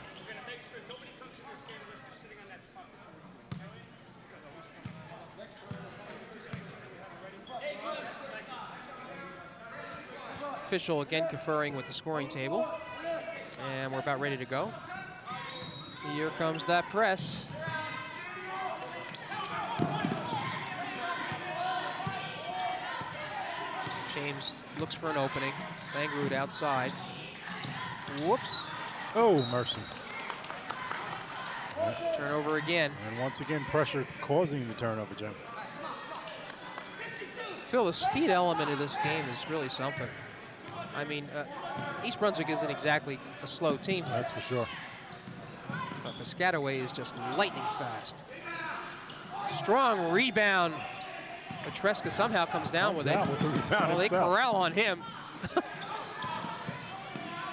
Official again conferring with the scoring table. And we're about ready to go. Here comes that press. James looks for an opening. Vangerud outside. Whoops. Oh, mercy. Turnover again. And once again, pressure causing the turnover, Jim. Phil, the speed element of this game is really something. I mean, East Brunswick isn't exactly a slow team. That's for sure. But Piscataway is just lightning fast. Strong rebound. But Tresca somehow comes down with it. With the rebound well, they corral on him.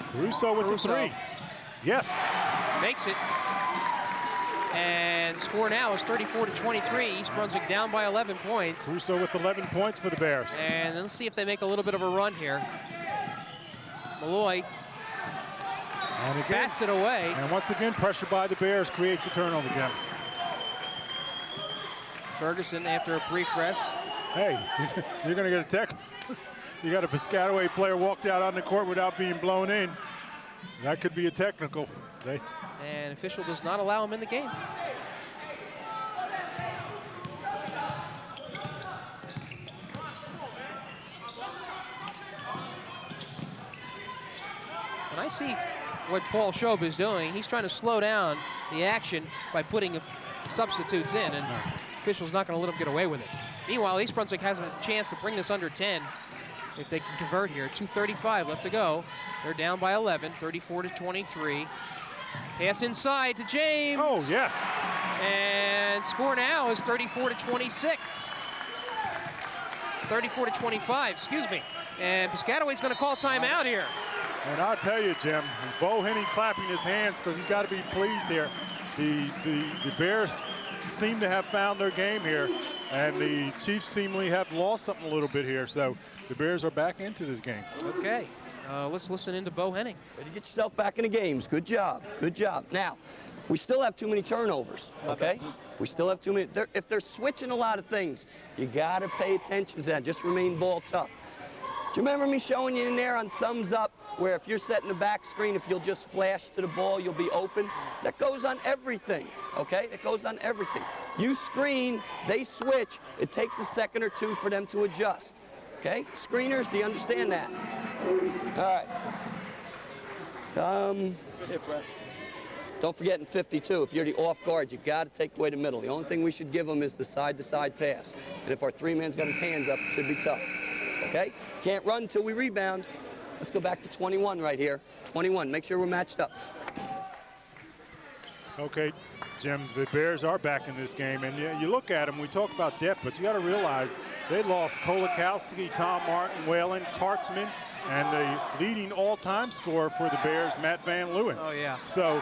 Caruso with the three. Yes. Makes it. And score now is 34-23. East Brunswick down by 11 points. Caruso with 11 points for the Bears. And let's see if they make a little bit of a run here. Malloy and again, bats it away. And once again, pressure by the Bears create the turnover, Jim. Ferguson after a brief rest. Hey, you're going to get a tech. You got a Piscataway player walked out on the court without being blown in. That could be a technical. And official does not allow him in the game. And I see what Paul Shobe is doing. He's trying to slow down the action by putting substitutes in, and official's not going to let him get away with it. Meanwhile, East Brunswick has a chance to bring this under 10 if they can convert here. 2:35 left to go. They're down by 11, 34-23. Pass inside to James. Oh, yes. And score now is 34-26. It's 34-25, excuse me. And Piscataway's going to call timeout here. And I'll tell you, Jim, Bo Henning clapping his hands because he's got to be pleased here. The Bears seem to have found their game here, and the Chiefs seemingly have lost something a little bit here. So the Bears are back into this game. Okay, let's listen into Bo Henning. Way to get yourself back in the games. Good job. Good job. Now, we still have too many turnovers, okay? We still have too many. If they're switching a lot of things, you got to pay attention to that. Just remain ball tough. Do you remember me showing you in there on thumbs up where if you're setting the back screen, if you'll just flash to the ball, you'll be open? That goes on everything, okay? It goes on everything. You screen, they switch. It takes a second or two for them to adjust, okay? Screeners, do you understand that? All right. Don't forget in 52, if you're the off guard, you got to take away the middle. The only thing we should give them is the side-to-side pass. And if our three-man's got his hands up, it should be tough, okay? Can't run until we rebound. Let's go back to 21 right here. 21, make sure we're matched up. Okay, Jim, the Bears are back in this game, and you look at them, we talk about depth, but you got to realize they lost Kolakowski, Tom Martin, Whalen, Kartzman, and the leading all-time scorer for the Bears, Matt Van Leeuwen. Oh, yeah. So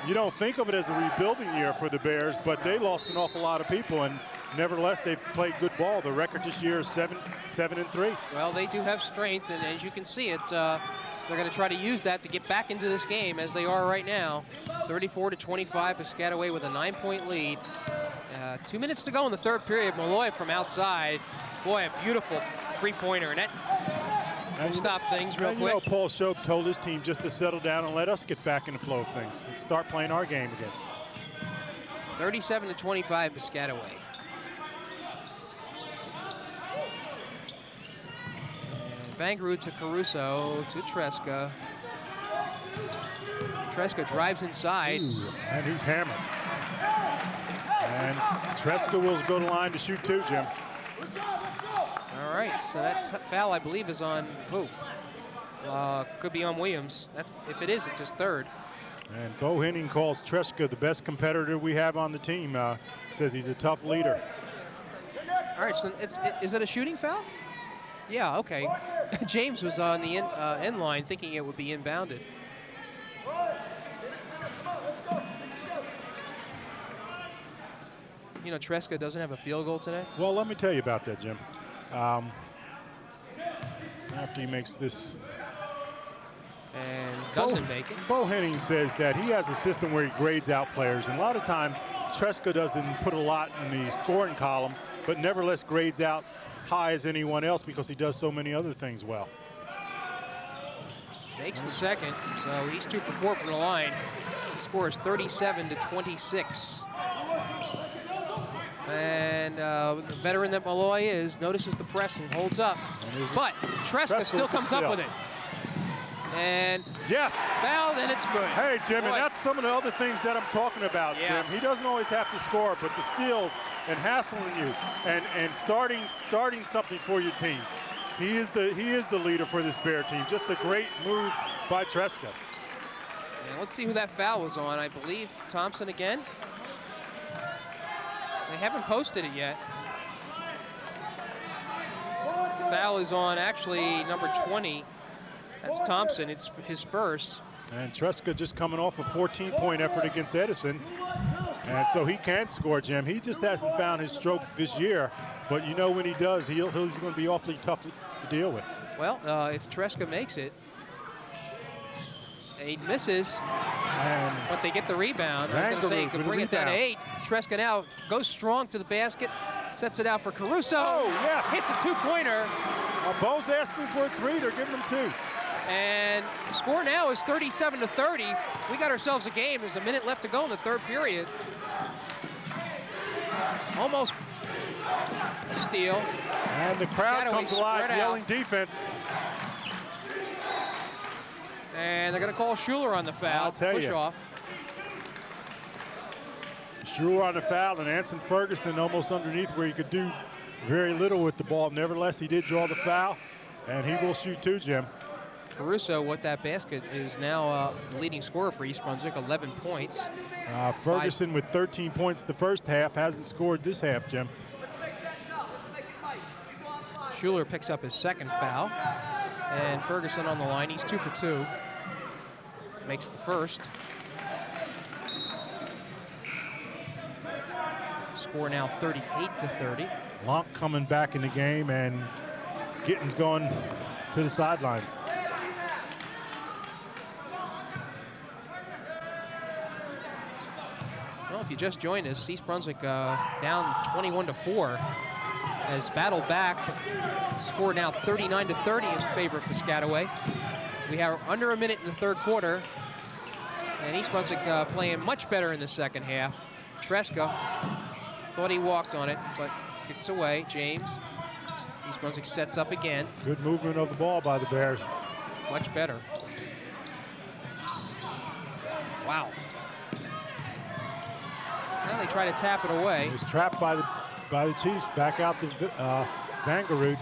you don't think of it as a rebuilding year for the Bears, but they lost an awful lot of people, and nevertheless, they've played good ball. The record this year is 7-3. Well, they do have strength, and as you can see it, they're going to try to use that to get back into this game as they are right now. 34-25, Piscataway with a 9-point lead. 2 minutes to go in the third period. Malloy from outside. Boy, a beautiful three-pointer, and that will stop things real quick. You know, Paul Shope told his team just to settle down and let us get back in the flow of things and start playing our game again. 37-25, Piscataway. Vangaroo to Caruso to Tresca. Tresca drives inside. Ooh, and he's hammered. And Tresca will go to the line to shoot too, Jim. All right, so that foul, I believe, is on who? Could be on Williams. If it is, it's his third. And Bo Henning calls Tresca the best competitor we have on the team. Says he's a tough leader. All right, so is it a shooting foul? Yeah, okay. James was on the end line thinking it would be inbounded. You know, Tresca doesn't have a field goal today? Well, let me tell you about that, Jim. After he makes this. And doesn't make it. Bo Henning says that he has a system where he grades out players, and a lot of times Tresca doesn't put a lot in the scoring column, but nevertheless grades out high as anyone else because he does so many other things well. Makes the second, so he's 2 for 4 from the line. He scores 37-26. And the veteran that Malloy is notices the press and holds up. But Tresca still comes up with it. And yes, fouled, and it's good. Hey, Jim, Boy. and that's some of the other things that I'm talking about, Yeah. Jim. He doesn't always have to score, but the steals and hassling you and starting something for your team. He is the leader for this Bear team. Just a great move by Tresca. And let's see who that foul was on. I believe Thompson again. They haven't posted it yet. Foul is on actually number 20. That's Thompson. It's his first. And Tresca just coming off a 14-point effort against Edison. And so he can score, Jim. He just hasn't found his stroke this year. But you know when he does, he's going to be awfully tough to deal with. Well, if Tresca makes it, he misses, but they get the rebound. I was going to say he could bring it down to 8. Tresca now goes strong to the basket, sets it out for Caruso. Oh, yes. Hits a two-pointer. Bo's asking for a 3. They're giving him 2. And the score now is 37-30. We got ourselves a game. There's a minute left to go in the third period. Almost a steal. And the crowd Piscataway comes alive, spread yelling out. defense. And they're going to call Schuler on the foul. I'll tell Push you. off. Schuler on the foul, and Anson Ferguson almost underneath where he could do very little with the ball. Nevertheless, he did draw the foul, and he will shoot too, Jim. Caruso, with that basket, is now the leading scorer for East Brunswick, 11 points. Ferguson with 13 points the first half, hasn't scored this half, Jim. Schuler picks up his second foul. And Ferguson on the line, he's 2 for 2. Makes the first. Score now 38-30. Lonk coming back in the game, and Gittens going to the sidelines. Well, if you just joined us, East Brunswick down 21-4 has battled back. Score now 39-30 in favor of Piscataway. We have under a minute in the third quarter, and East Brunswick playing much better in the second half. Tresca thought he walked on it, but gets away. James. East Brunswick sets up again. Good movement of the ball by the Bears. Much better. Wow. Now they try to tap it away. He was trapped by the Chiefs. Back out to Vangarud.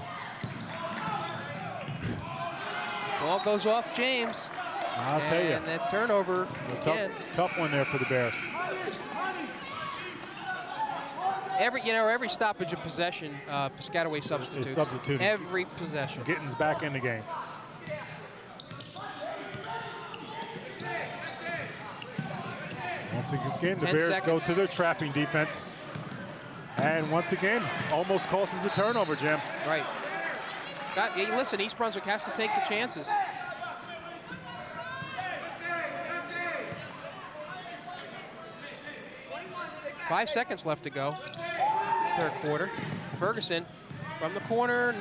Ball goes off James. I'll tell you. And that turnover again. Tough one there for the Bears. Every stoppage of possession, Piscataway substitutes. Is substituting. Every possession. Gittens back in the game. Once again, the 10 Bears seconds. go to their trapping defense. And once again, almost causes the turnover, Jim. Right. Listen, East Brunswick has to take the chances. Five seconds left to go. Third quarter. Ferguson from the corner.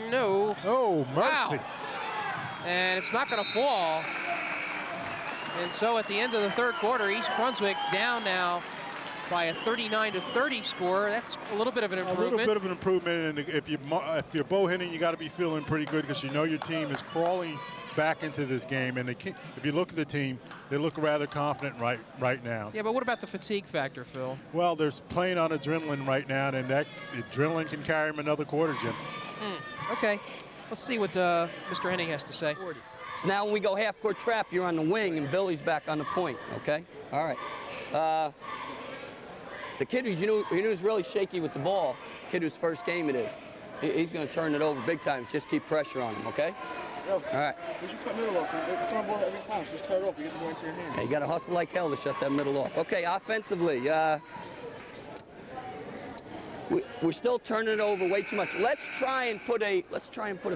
No. Oh, mercy. Wow. And it's not going to fall. And so at the end of the third quarter, East Brunswick down now by a 39-30 score. That's a little bit of an improvement. A little bit of an improvement, and if you're bow hitting, you got to be feeling pretty good because you know your team is crawling back into this game. And if you look at the team, they look rather confident right now. Yeah, but what about the fatigue factor, Phil? Well, they're playing on adrenaline right now, and that adrenaline can carry them another quarter, Jim. Okay, let's see what Mr. Henning has to say. So now when we go half-court trap, you're on the wing, and Billy's back on the point, okay? All right. The kid who's, who's really shaky with the ball, kid whose first game it is, he's going to turn it over big time. Just keep pressure on him, okay? Yo, all right. You should cut middle off. They throw the ball every time. So just cut it off. You get the ball into your hands. Yeah, you got to hustle like hell to shut that middle off. Okay, offensively, we're still turning it over way too much. Let's try and put a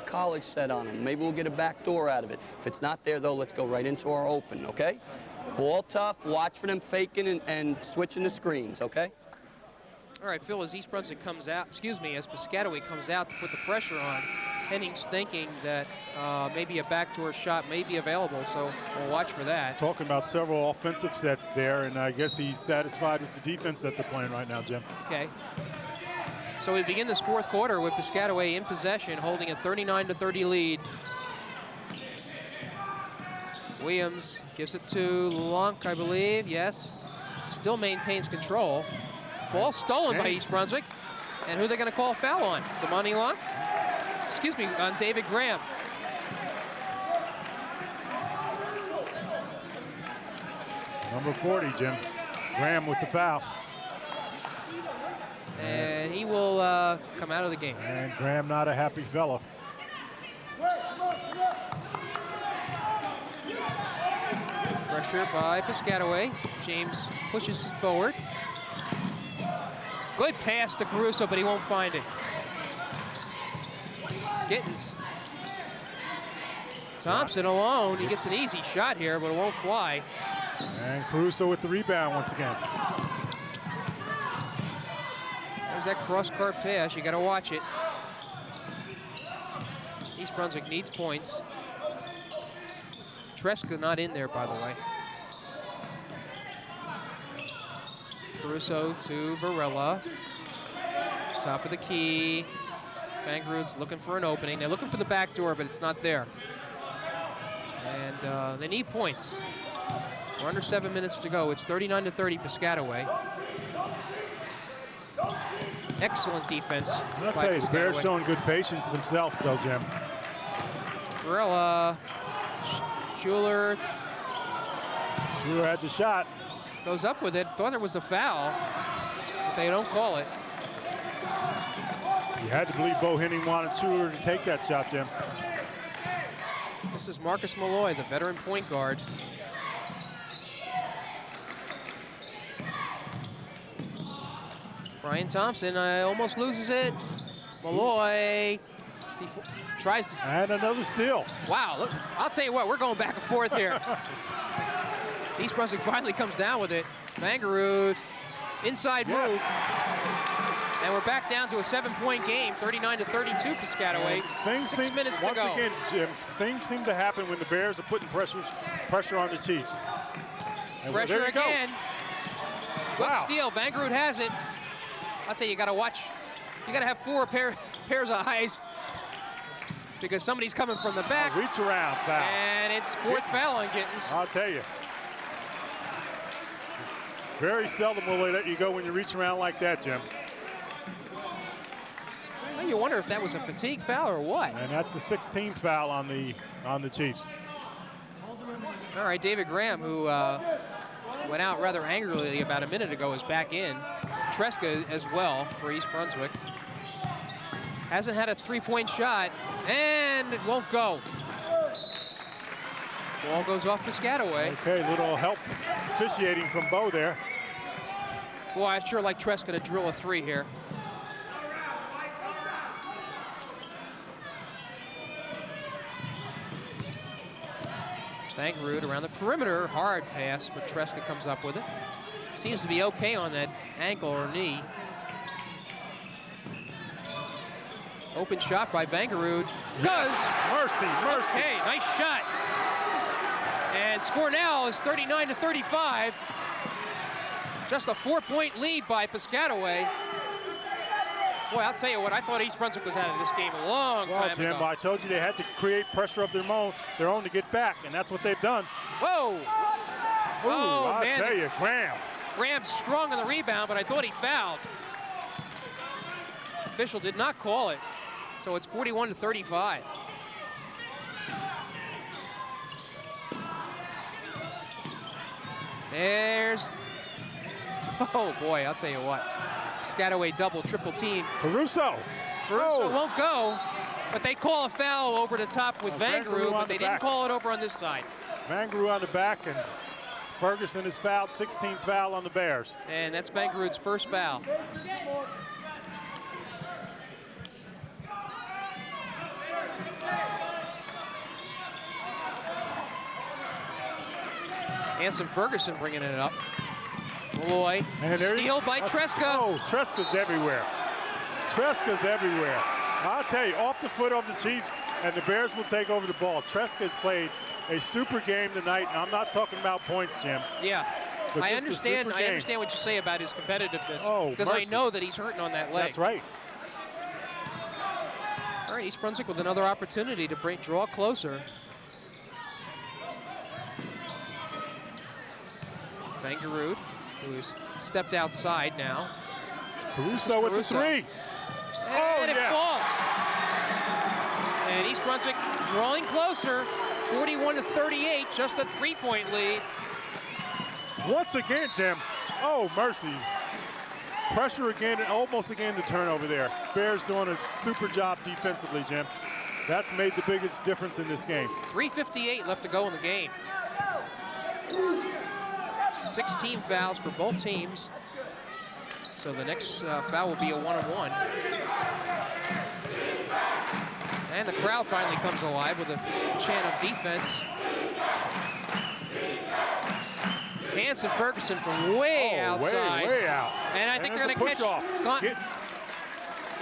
college set on them. Maybe we'll get a back door out of it. If it's not there though, let's go right into our open. Okay? Ball tough. Watch for them faking and switching the screens. Okay? All right, Phil, as East Brunswick comes out, as Piscataway comes out to put the pressure on, Henning's thinking that maybe a backdoor shot may be available, so we'll watch for that. Talking about several offensive sets there, and I guess he's satisfied with the defense that they're playing right now, Jim. Okay. So we begin this fourth quarter with Piscataway in possession, holding a 39-30 lead. Williams gives it to Lonk, I believe, yes. Still maintains control. Ball stolen by East Brunswick. And who are they going to call foul on? Damani Lonk? Excuse me, on David Graham. Number 40, Jim. Graham with the foul. And he will come out of the game. And Graham not a happy fellow. Pressure by Piscataway. James pushes it forward. Good pass to Caruso, but he won't find it. Gittens. Thompson alone. He gets an easy shot here, but it won't fly. And Caruso with the rebound once again. There's that cross-court pass. You got to watch it. East Brunswick needs points. Tresca not in there, by the way. Caruso to Varela. Top of the key. Vangerud's looking for an opening. They're looking for the back door, but it's not there. And they need points. We're under 7 minutes to go. It's 39-30 Piscataway. Excellent defense. I'll by tell you, the Bears Piscataway. showing good patience themselves, though, Jim. Varela, Schuler Sure had the shot. goes up with it. Thought there was a foul, but they don't call it. You had to believe Bo Henning wanted Schuler to take that shot, Jim. This is Marcus Malloy, the veteran point guard. Brian Thompson almost loses it. Malloy tries to. And another steal. Wow, look, I'll tell you what, we're going back and forth here. East Brunswick finally comes down with it. Vangerud, inside move. And we're back down to a 7-point game, 39-32 Piscataway. 6 minutes to go. Once again, Jim, things seem to happen when the Bears are putting pressure on the Chiefs. And Pressure there you go. again. Good Wow. steal. Vangerud has it. I'll tell you, you got to watch. You got to have four pairs of eyes because somebody's coming from the back. Reach around foul. And it's fourth foul on Gittins. I'll tell you. Very seldom will they let you go when you reach around like that, Jim. Well, you wonder if that was a fatigue foul or what. And that's the 16th foul on the Chiefs. All right, David Graham, who went out rather angrily about a minute ago, is back in. Tresca as well for East Brunswick. Hasn't had a three-point shot, and it won't go. Ball goes off Piscataway. Okay, little help officiating from Bo there. Boy, I'd sure like Tresca to drill a three here. Vangerud around the perimeter, hard pass, but Tresca comes up with it. Seems to be okay on that ankle or knee. Open shot by Vangerud. Does. Mercy, mercy. Okay, nice shot. And score now is 39-35. Just a 4-point lead by Piscataway. Boy, I'll tell you what, I thought East Brunswick was out of this game a long time Jim, ago. I told you they had to create pressure of their own to get back, and that's what they've done. Whoa! Ooh, Oh, I'll man. tell you, Graham. Graham's strong on the rebound, but I thought he fouled. Official did not call it, so it's 41-35. There's, oh boy, I'll tell you what. Piscataway double, triple team. Caruso. Caruso won't go, but they call a foul over the top with Vangerud Vangerud, on but they the didn't back. call it over on this side. Vangerud on the back, and Ferguson is fouled. 16th foul on the Bears. And that's Vangerud's first foul. Anson Ferguson bringing it up. Malloy, And there steal by Tresca. Oh, Tresca's everywhere. Tresca's everywhere. I'll tell you, off the foot of the Chiefs, and the Bears will take over the ball. Tresca has played a super game tonight, and I'm not talking about points, Jim. Yeah, But I just a understand. super I game. understand what you say about his competitiveness, Oh, because I mercy. know that he's hurting on that leg. That's right. All right, East Brunswick with another opportunity to draw closer. Vangerud, who's stepped outside now. Caruso with the Caruso. three. And it yeah. falls. And East Brunswick drawing closer, 41-38, just a 3-point lead. Once again, Jim. Oh, mercy. Pressure again, and almost again the turnover there. Bears doing a super job defensively, Jim. That's made the biggest difference in this game. 3:58 left to go in the game. 16 fouls for both teams. So the next foul will be a one-on-one. And the crowd finally comes alive with a chant of defense. Anson Ferguson from way outside. Way out. And I think they're there's going a to catch. push-off.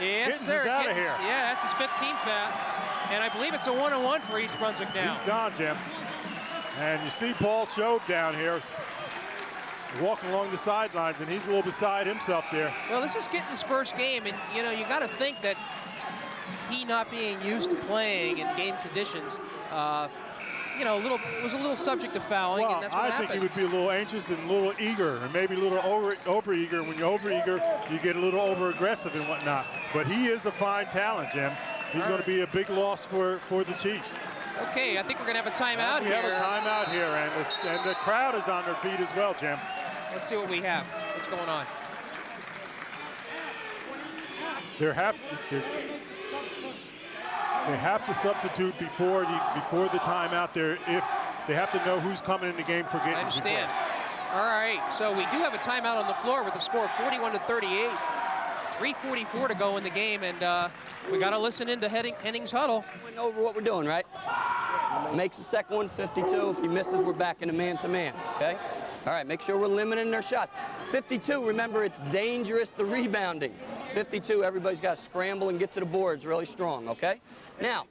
Yes, Gittins sir. is outta Gittins. here. Yeah, that's his 15th foul. And I believe it's a one-on-one for East Brunswick now. He's gone, Jim. And you see Paul Shobe down here walking along the sidelines, and he's a little beside himself there. Well, this is Gitten's first game, and you know, you got to think that he not being used to playing in game conditions, you know, was a little subject to fouling, Well, and that's what I happened. think he would be a little anxious and a little eager, and maybe a little over-eager. When you're over-eager, you get a little over-aggressive and whatnot. But he is a fine talent, Jim. He's going to be a big loss for the Chiefs. Okay, I think we're going to have a timeout here. We have a timeout here, and the crowd is on their feet as well, Jim. Let's see what we have. What's going on? They have to substitute before the timeout there if they have to know who's coming in the game for Gittens. I understand. All right, so we do have a timeout on the floor with the score of 41-38. 3:44 to go in the game, and we got to listen into Henning's huddle. We know over what we're doing, right? Makes the second one 52. If he misses, we're back in a man-to-man, okay? All right, make sure we're limiting their shot. 52, remember, it's dangerous, the rebounding. 52, everybody's got to scramble and get to the boards really strong, okay? Now,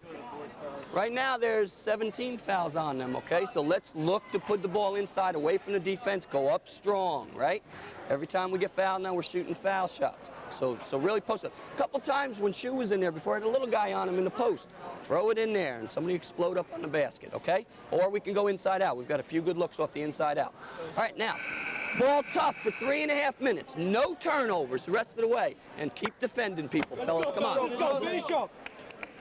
right now there's 17 fouls on them, okay? So let's look to put the ball inside, away from the defense, go up strong, right? Every time we get fouled now, we're shooting foul shots. So really post up. A couple times when Shu was in there before, I had a little guy on him in the post. Throw it in there and somebody explode up on the basket, okay? Or we can go inside out. We've got a few good looks off the inside out. All right, now, ball tough for 3.5 minutes. No turnovers the rest of the way. And keep defending people, fellas. Come on. Let's go, finish up.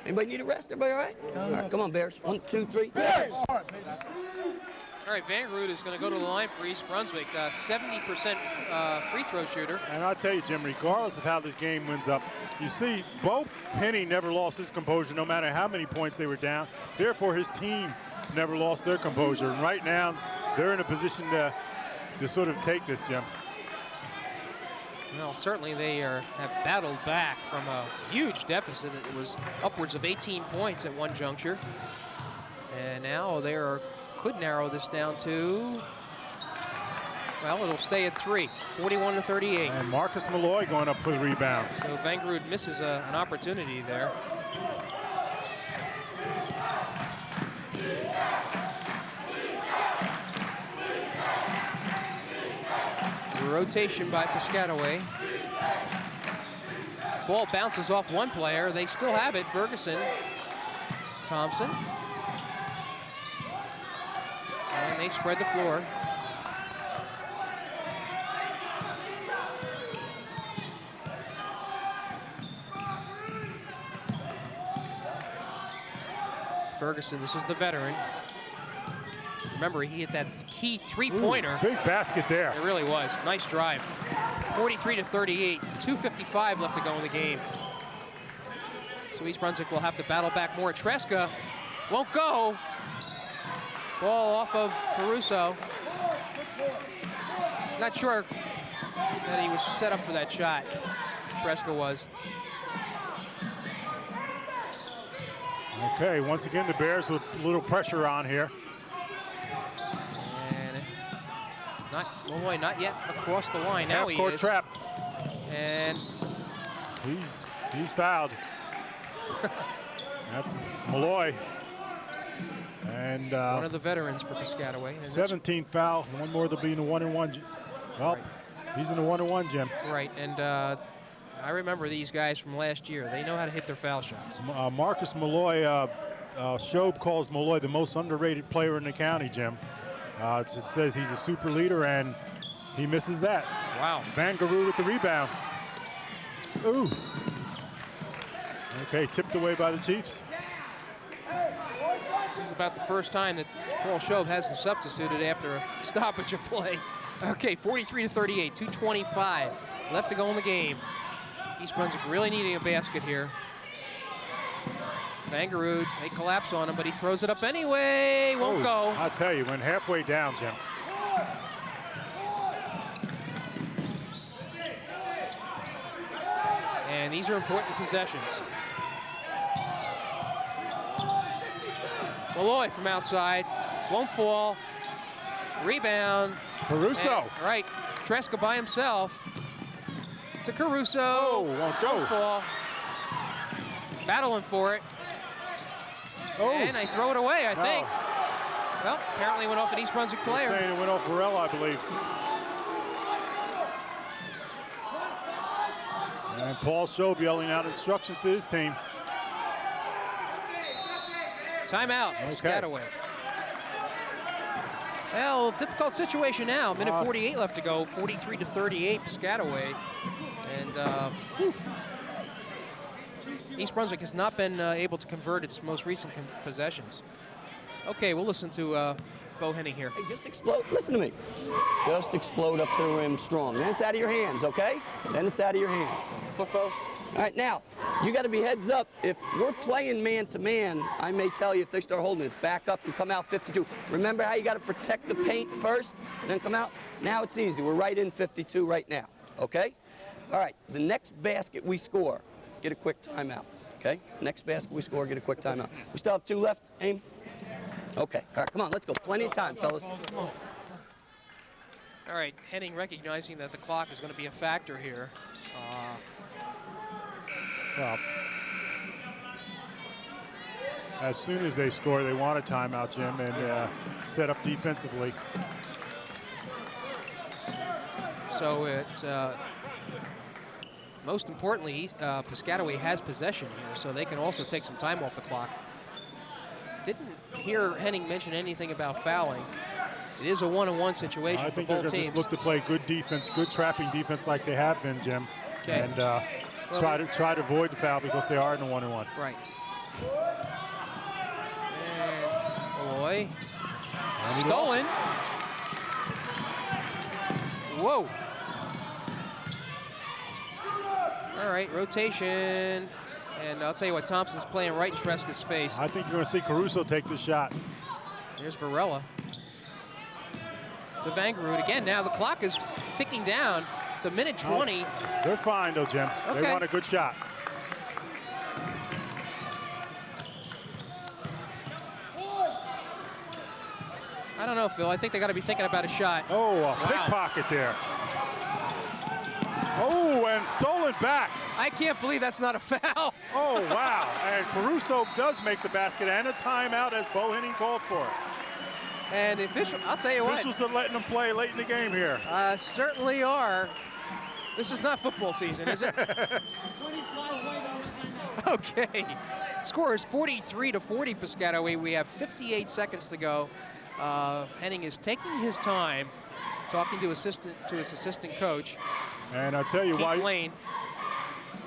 Anybody need a rest? Everybody all right? All right, come on, Bears. 1, 2, 3. Bears! All right, Vangerud is going to go to the line for East Brunswick, 70% free throw shooter. And I'll tell you, Jim, regardless of how this game wins up, you see, Bo Penny never lost his composure no matter how many points they were down. Therefore, his team never lost their composure. And right now, they're in a position to sort of take this, Jim. Well, certainly they have battled back from a huge deficit. It was upwards of 18 points at one juncture. And now they could narrow this down to, well, it'll stay at 3, 41-38. And Marcus Malloy going up for the rebound. So Vangerud misses an opportunity there. Rotation by Piscataway. Ball bounces off one player. They still have it. Ferguson, Thompson. And they spread the floor. Ferguson, this is the veteran. Remember, he hit that key three-pointer. Big basket there. It really was. Nice drive. 43-38. 2:55 left to go in the game. So East Brunswick will have to battle back more. Tresca won't go. Ball off of Caruso. Not sure that he was set up for that shot. Tresca was. Okay, once again, the Bears with a little pressure on here. Malloy not yet across the line. Now he Half-court is. trap. And he's fouled. That's Malloy. And one of the veterans for Piscataway. 17 foul. One more, they'll be in the 1-and-1. Well, He's in the 1-on-1, Jim. Right, and I remember these guys from last year. They know how to hit their foul shots. Marcus Malloy, Shobe calls Malloy the most underrated player in the county, Jim. It just says he's a super leader, and he misses that. Wow. Vangerud with the rebound. Ooh. Okay, tipped away by the Chiefs. This is about the first time that Paul Shobe hasn't substituted after a stoppage of play. Okay, 43-38, 2:25 left to go in the game. East Brunswick really needing a basket here. Vangerud, they collapse on him, but he throws it up anyway. Won't go. I'll tell you, went halfway down, Jim. And these are important possessions. Malloy from outside, won't fall. Rebound. Caruso. And, right, Tresca by himself to Caruso. Oh, won't go. Won't fall. Battling for it. Oh. And I throw it away, I think. Well, apparently went off an East Brunswick player. They're saying it went off Varela, I believe. And Paul Schob yelling out instructions to his team. Timeout, Piscataway. Well, difficult situation now. Minute 48 left to go. 43-38, Piscataway. And East Brunswick has not been able to convert its most recent possessions. Okay, we'll listen to Bo Henning here. Hey, just explode. Listen to me. Just explode up to the rim strong. Then it's out of your hands, okay? Then it's out of your hands. But first, All right, now, you got to be heads up. If we're playing man-to-man, I may tell you if they start holding it, back up and come out 52. Remember how you got to protect the paint first, and then come out? Now it's easy. We're right in 52 right now, okay? All right, the next basket we score, get a quick timeout, okay? Next basket we score, get a quick timeout. We still have 2 left, Aim? Okay, all right, come on, let's go. Plenty of time, fellas. All right, Henning recognizing that the clock is going to be a factor here. Well, as soon as they score, they want a timeout, Jim, and set up defensively. So it, most importantly, Piscataway has possession here, so they can also take some time off the clock. Didn't hear Henning mention anything about fouling. It is a one-on-one situation I for think they're both going to teams. just look to play good defense, good trapping defense like they have been, Jim. Okay. And try to avoid the foul because they are in the one-on-one. Right. And boy, stolen. Whoa. All right, rotation. And I'll tell you what, Thompson's playing right in Treska's face. I think you're going to see Caruso take the shot. Here's Varela. To Vangerud again. Now the clock is ticking down. It's a minute 20. They're fine, though, Jim. Okay. They want a good shot. I don't know, Phil. I think they got to be thinking about a shot. Oh, a Wow. pickpocket there. Oh, and stolen back. I can't believe that's not a foul. Oh, wow. And Caruso does make the basket and a timeout as Bo Henning called for it. And the official, I'll tell you what. Officials are letting them play late in the game here. Certainly are. This is not football season, is it? Okay. Score is 43-40, Piscataway. We have 58 seconds to go. Henning is taking his time, talking to his assistant coach. And I'll tell you Keith Lane.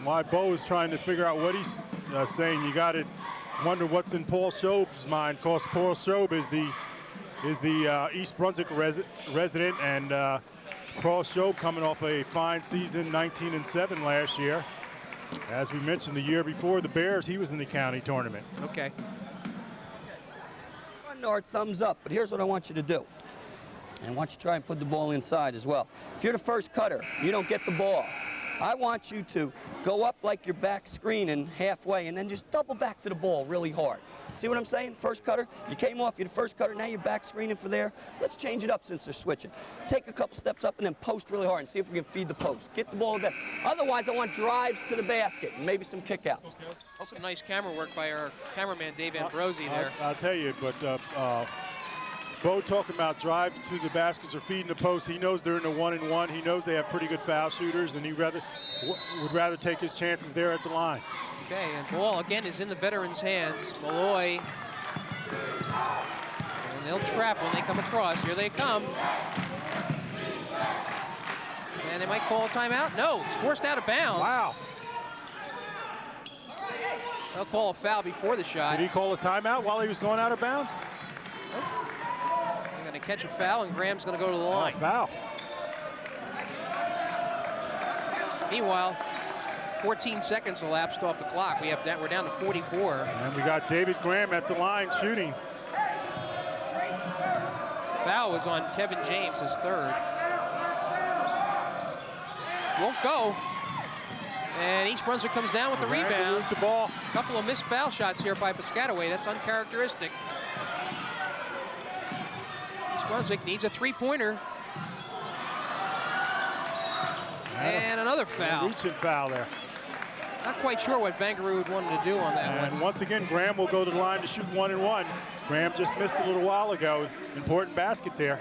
why Bo is trying to figure out what he's saying. You got to wonder what's in Paul Schob's mind, because Paul Schob is the East Brunswick resident, and Paul Schob coming off a fine season, 19-7 last year. As we mentioned, the year before the Bears, he was in the county tournament. Okay. Our thumbs up, but here's what I want you to do. And I want you to try and put the ball inside as well. If you're the first cutter, you don't get the ball. I want you to go up like you're back screening halfway and then just double back to the ball really hard. See what I'm saying? First cutter, you came off, you're the first cutter, now you're back screening for there. Let's change it up since they're switching. Take a couple steps up and then post really hard and see if we can feed the post. Get the ball to the basket. Otherwise, I want drives to the basket and maybe some kickouts. Some nice camera work by our cameraman, Dave Ambrosi there. I'll tell you, but Bo talking about drives to the baskets or feeding the post. He knows they're in the 1-and-1. He knows they have pretty good foul shooters, and he would rather take his chances there at the line. Okay, and ball again is in the veterans' hands. Malloy. And they'll trap when they come across. Here they come. And they might call a timeout. No, he's forced out of bounds. Wow. They'll call a foul before the shot. Did he call a timeout while he was going out of bounds? They're going to catch a foul, and Graham's going to go to the line. Foul. Meanwhile, 14 seconds elapsed off the clock. We're down to 44. And we got David Graham at the line shooting. Foul was on Kevin James, his third. Won't go. And East Brunswick comes down with the rebound. The ball. A couple of missed foul shots here by Piscataway. That's uncharacteristic. East Brunswick needs a three-pointer. And another foul. Reaching foul there. Not quite sure what Vangarud wanted to do on that And one. once again, Graham will go to the line to shoot 1 and 1. Graham just missed a little while ago. Important baskets here.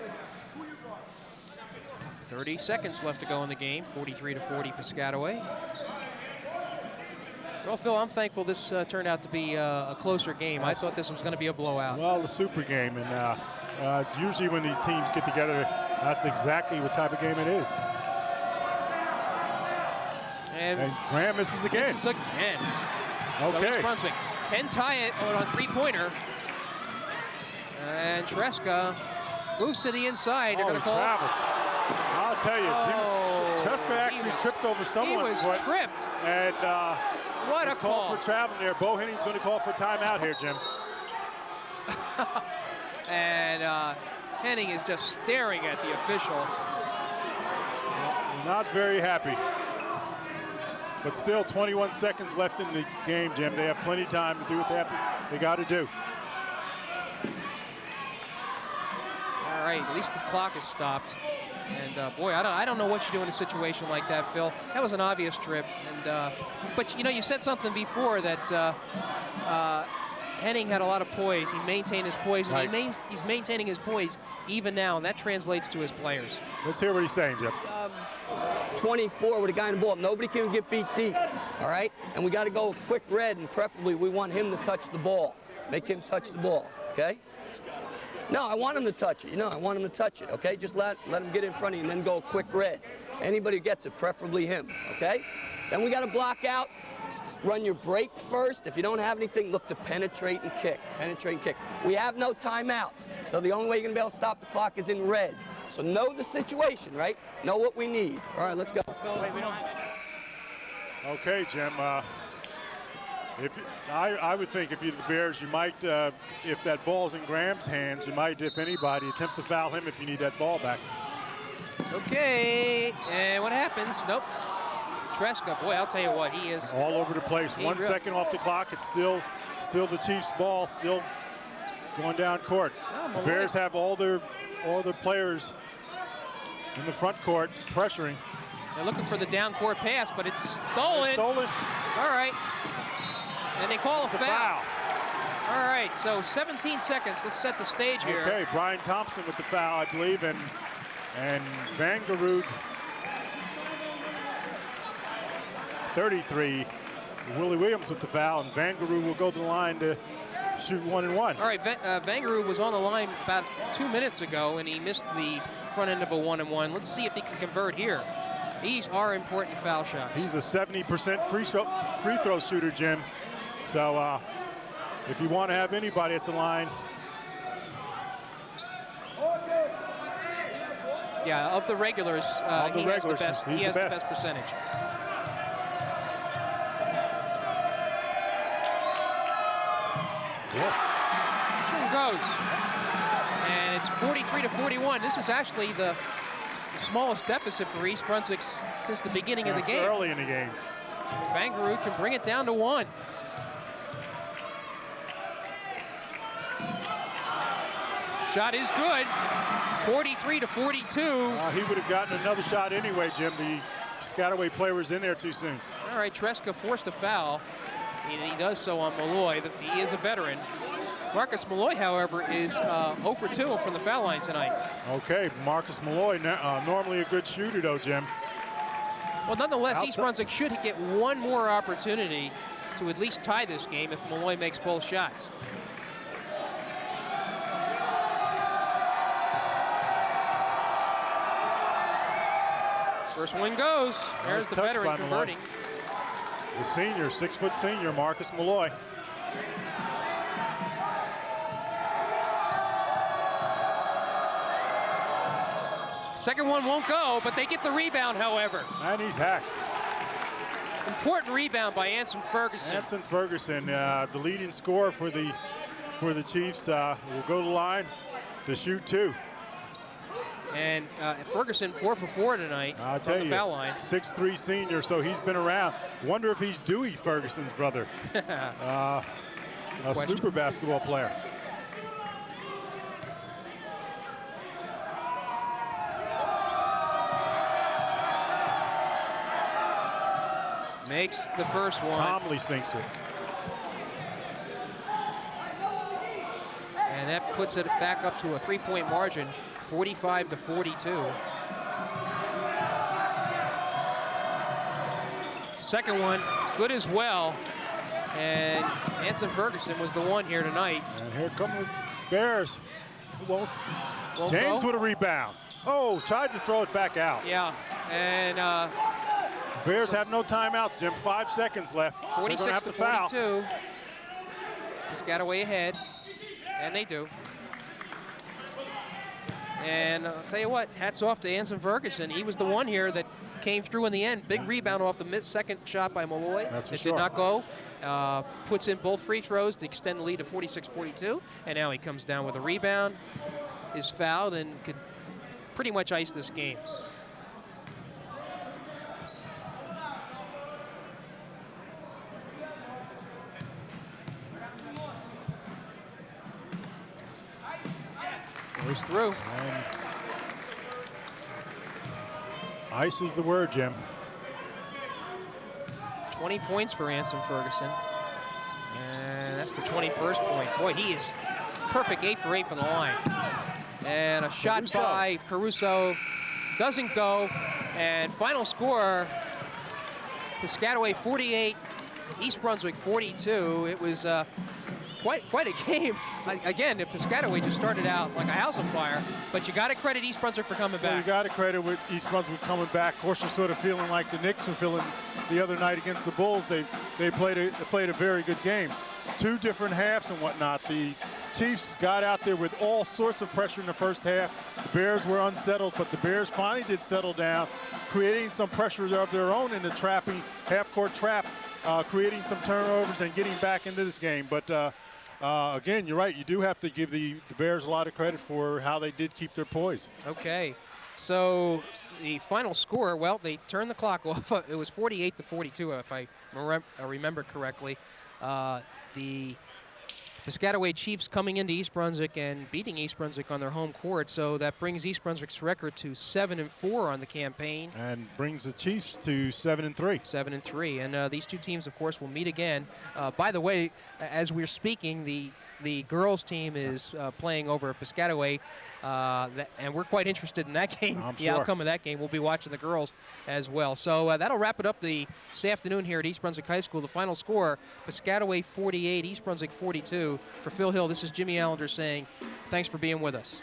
30 seconds left to go in the game. 43-40 Piscataway. Well, Phil, I'm thankful this turned out to be a closer game. I thought this was going to be a blowout. Well, the super game, and usually when these teams get together, that's exactly what type of game it is. And Graham misses again. Misses again. So Okay. East Brunswick can tie it on three-pointer. And Tresca moves to the inside. They're Oh, going he to call. traveled. I'll tell you, Tresca actually tripped over someone's foot. He was tripped. And What a call call. for traveling there. Bo Henning's going to call for timeout here, Jim. And Henning is just staring at the official. Not very happy. But still 21 seconds left in the game, Jim. They have plenty of time to do what they got to do. All right, at least the clock is stopped. And boy, I don't know what you do in a situation like that, Phil. That was an obvious trip. And but you know, you said something before that Henning had a lot of poise. He maintained his poise, and Right. he's maintaining his poise even now, and that translates to his players. Let's hear what he's saying, Jim. 24 with a guy in the ball. Nobody can get beat deep, all right? And we got to go quick red, and preferably we want him to touch the ball. Make him touch the ball, okay? No, I want him to touch it. You know, I want him to touch it, okay? Just let him get in front of you and then go quick red. Anybody who gets it, preferably him, okay? Then we got to block out. Run your break first. If you don't have anything, look to penetrate and kick. Penetrate and kick. We have no timeouts, so the only way you're going to be able to stop the clock is in red. So know the situation, right? Know what we need. All right, let's go. Okay, Jim. I would think if you're the Bears, you might, if that ball's in Graham's hands, you might, if anybody, attempt to foul him if you need that ball back. Okay, and what happens? Nope. Tresca, boy, I'll tell you what, he is All over the place. 1 second off the clock. It's still the Chiefs' ball, still going down court. Oh, The Bears have all their players in the front court pressuring. They're looking for the down court pass, but it's stolen. Stolen. All right. And they call a It's a foul. foul. All right, so 17 seconds. Let's set the stage here. Okay, Brian Thompson with the foul, I believe, and Vangarud 33. Willie Williams with the foul, and Vangarud will go to the line to shoot 1 and 1. All right, Vangarud was on the line about 2 minutes ago, and he missed the front end of a 1 and 1. Let's see if he can convert here. These are important foul shots. He's a 70% free throw shooter, Jim. So if you want to have anybody at the line. Yeah, of the regulars, he has the best. He has the best percentage. Yes. This one goes. And it's 43-41. This is actually the smallest deficit for East Brunswick since the beginning of the game. Early in the game. Vangarud can bring it down to 1. Shot is good. 43-42. He would have gotten another shot anyway, Jim. The Piscataway player was in there too soon. All right, Tresca forced a foul. He does so on Malloy. He is a veteran. Marcus Malloy, however, is 0 for 2 from the foul line tonight. Okay, Marcus Malloy, normally a good shooter though, Jim. Well, nonetheless, East Brunswick should get one more opportunity to at least tie this game if Malloy makes both shots. First one goes. There's the touch veteran by Malloy. converting. The senior, 6-foot senior, Marcus Malloy. Second one won't go, but they get the rebound, however. And he's hacked. Important rebound by Anson Ferguson. Anson Ferguson, the leading scorer for the Chiefs, will go to the line to shoot 2. And Ferguson 4 for 4 tonight I'll from tell the you, foul line. 6'3" senior, so he's been around. Wonder if he's Dewey Ferguson's brother. A super basketball player. Makes the first one. Calmly sinks it. And that puts it back up to a 3-point margin, 45-42. Second one, good as well. And Anson Ferguson was the one here tonight. And here come the Bears. Won't James go. with a rebound. Oh, tried to throw it back out. Yeah, and Bears have no timeouts, Jim. 5 seconds left. 46-42. Piscataway ahead, and they do. And I'll tell you what, hats off to Anson Ferguson. He was the one here that came through in the end. Big rebound off the second shot by Malloy. That's for it sure. did not go. Puts in both free throws to extend the lead to 46-42. And now he comes down with a rebound, is fouled, and could pretty much ice this game. Goes through. And ice is the word, Jim. 20 points for Anson Ferguson. And that's the 21st point. Boy, he is perfect 8 for 8 from the line. And a shot Caruso. by Caruso doesn't go. And final score, Piscataway 48, East Brunswick 42. It was quite a game. Again, Piscataway just started out like a house on fire, but you got to credit East Brunswick for coming Well, back. you got to credit with East Brunswick coming back. Of course, you're sort of feeling like the Knicks were feeling the other night against the Bulls. They played a very good game. 2 different halves and whatnot. The Chiefs got out there with all sorts of pressure in the first half. The Bears were unsettled, but the Bears finally did settle down, creating some pressure of their own in the half-court trap, creating some turnovers and getting back into this game. But again, you're right. You do have to give the Bears a lot of credit for how they did keep their poise. Okay, so the final score, well, they turned the clock off. It was 48-42, if I remember correctly. The Piscataway Chiefs coming into East Brunswick and beating East Brunswick on their home court, so that brings East Brunswick's record to 7-4 on the campaign. And brings the Chiefs to 7-3. 7-3, and these two teams, of course, will meet again. By the way, as we're speaking, the girls team is playing over at Piscataway, and we're quite interested in that game. I'm The sure. outcome of that game. We'll be watching the girls as well. So that'll wrap it up this afternoon here at East Brunswick High School. The final score, Piscataway 48, East Brunswick 42. For Phil Hill, this is Jimmy Allinder saying thanks for being with us.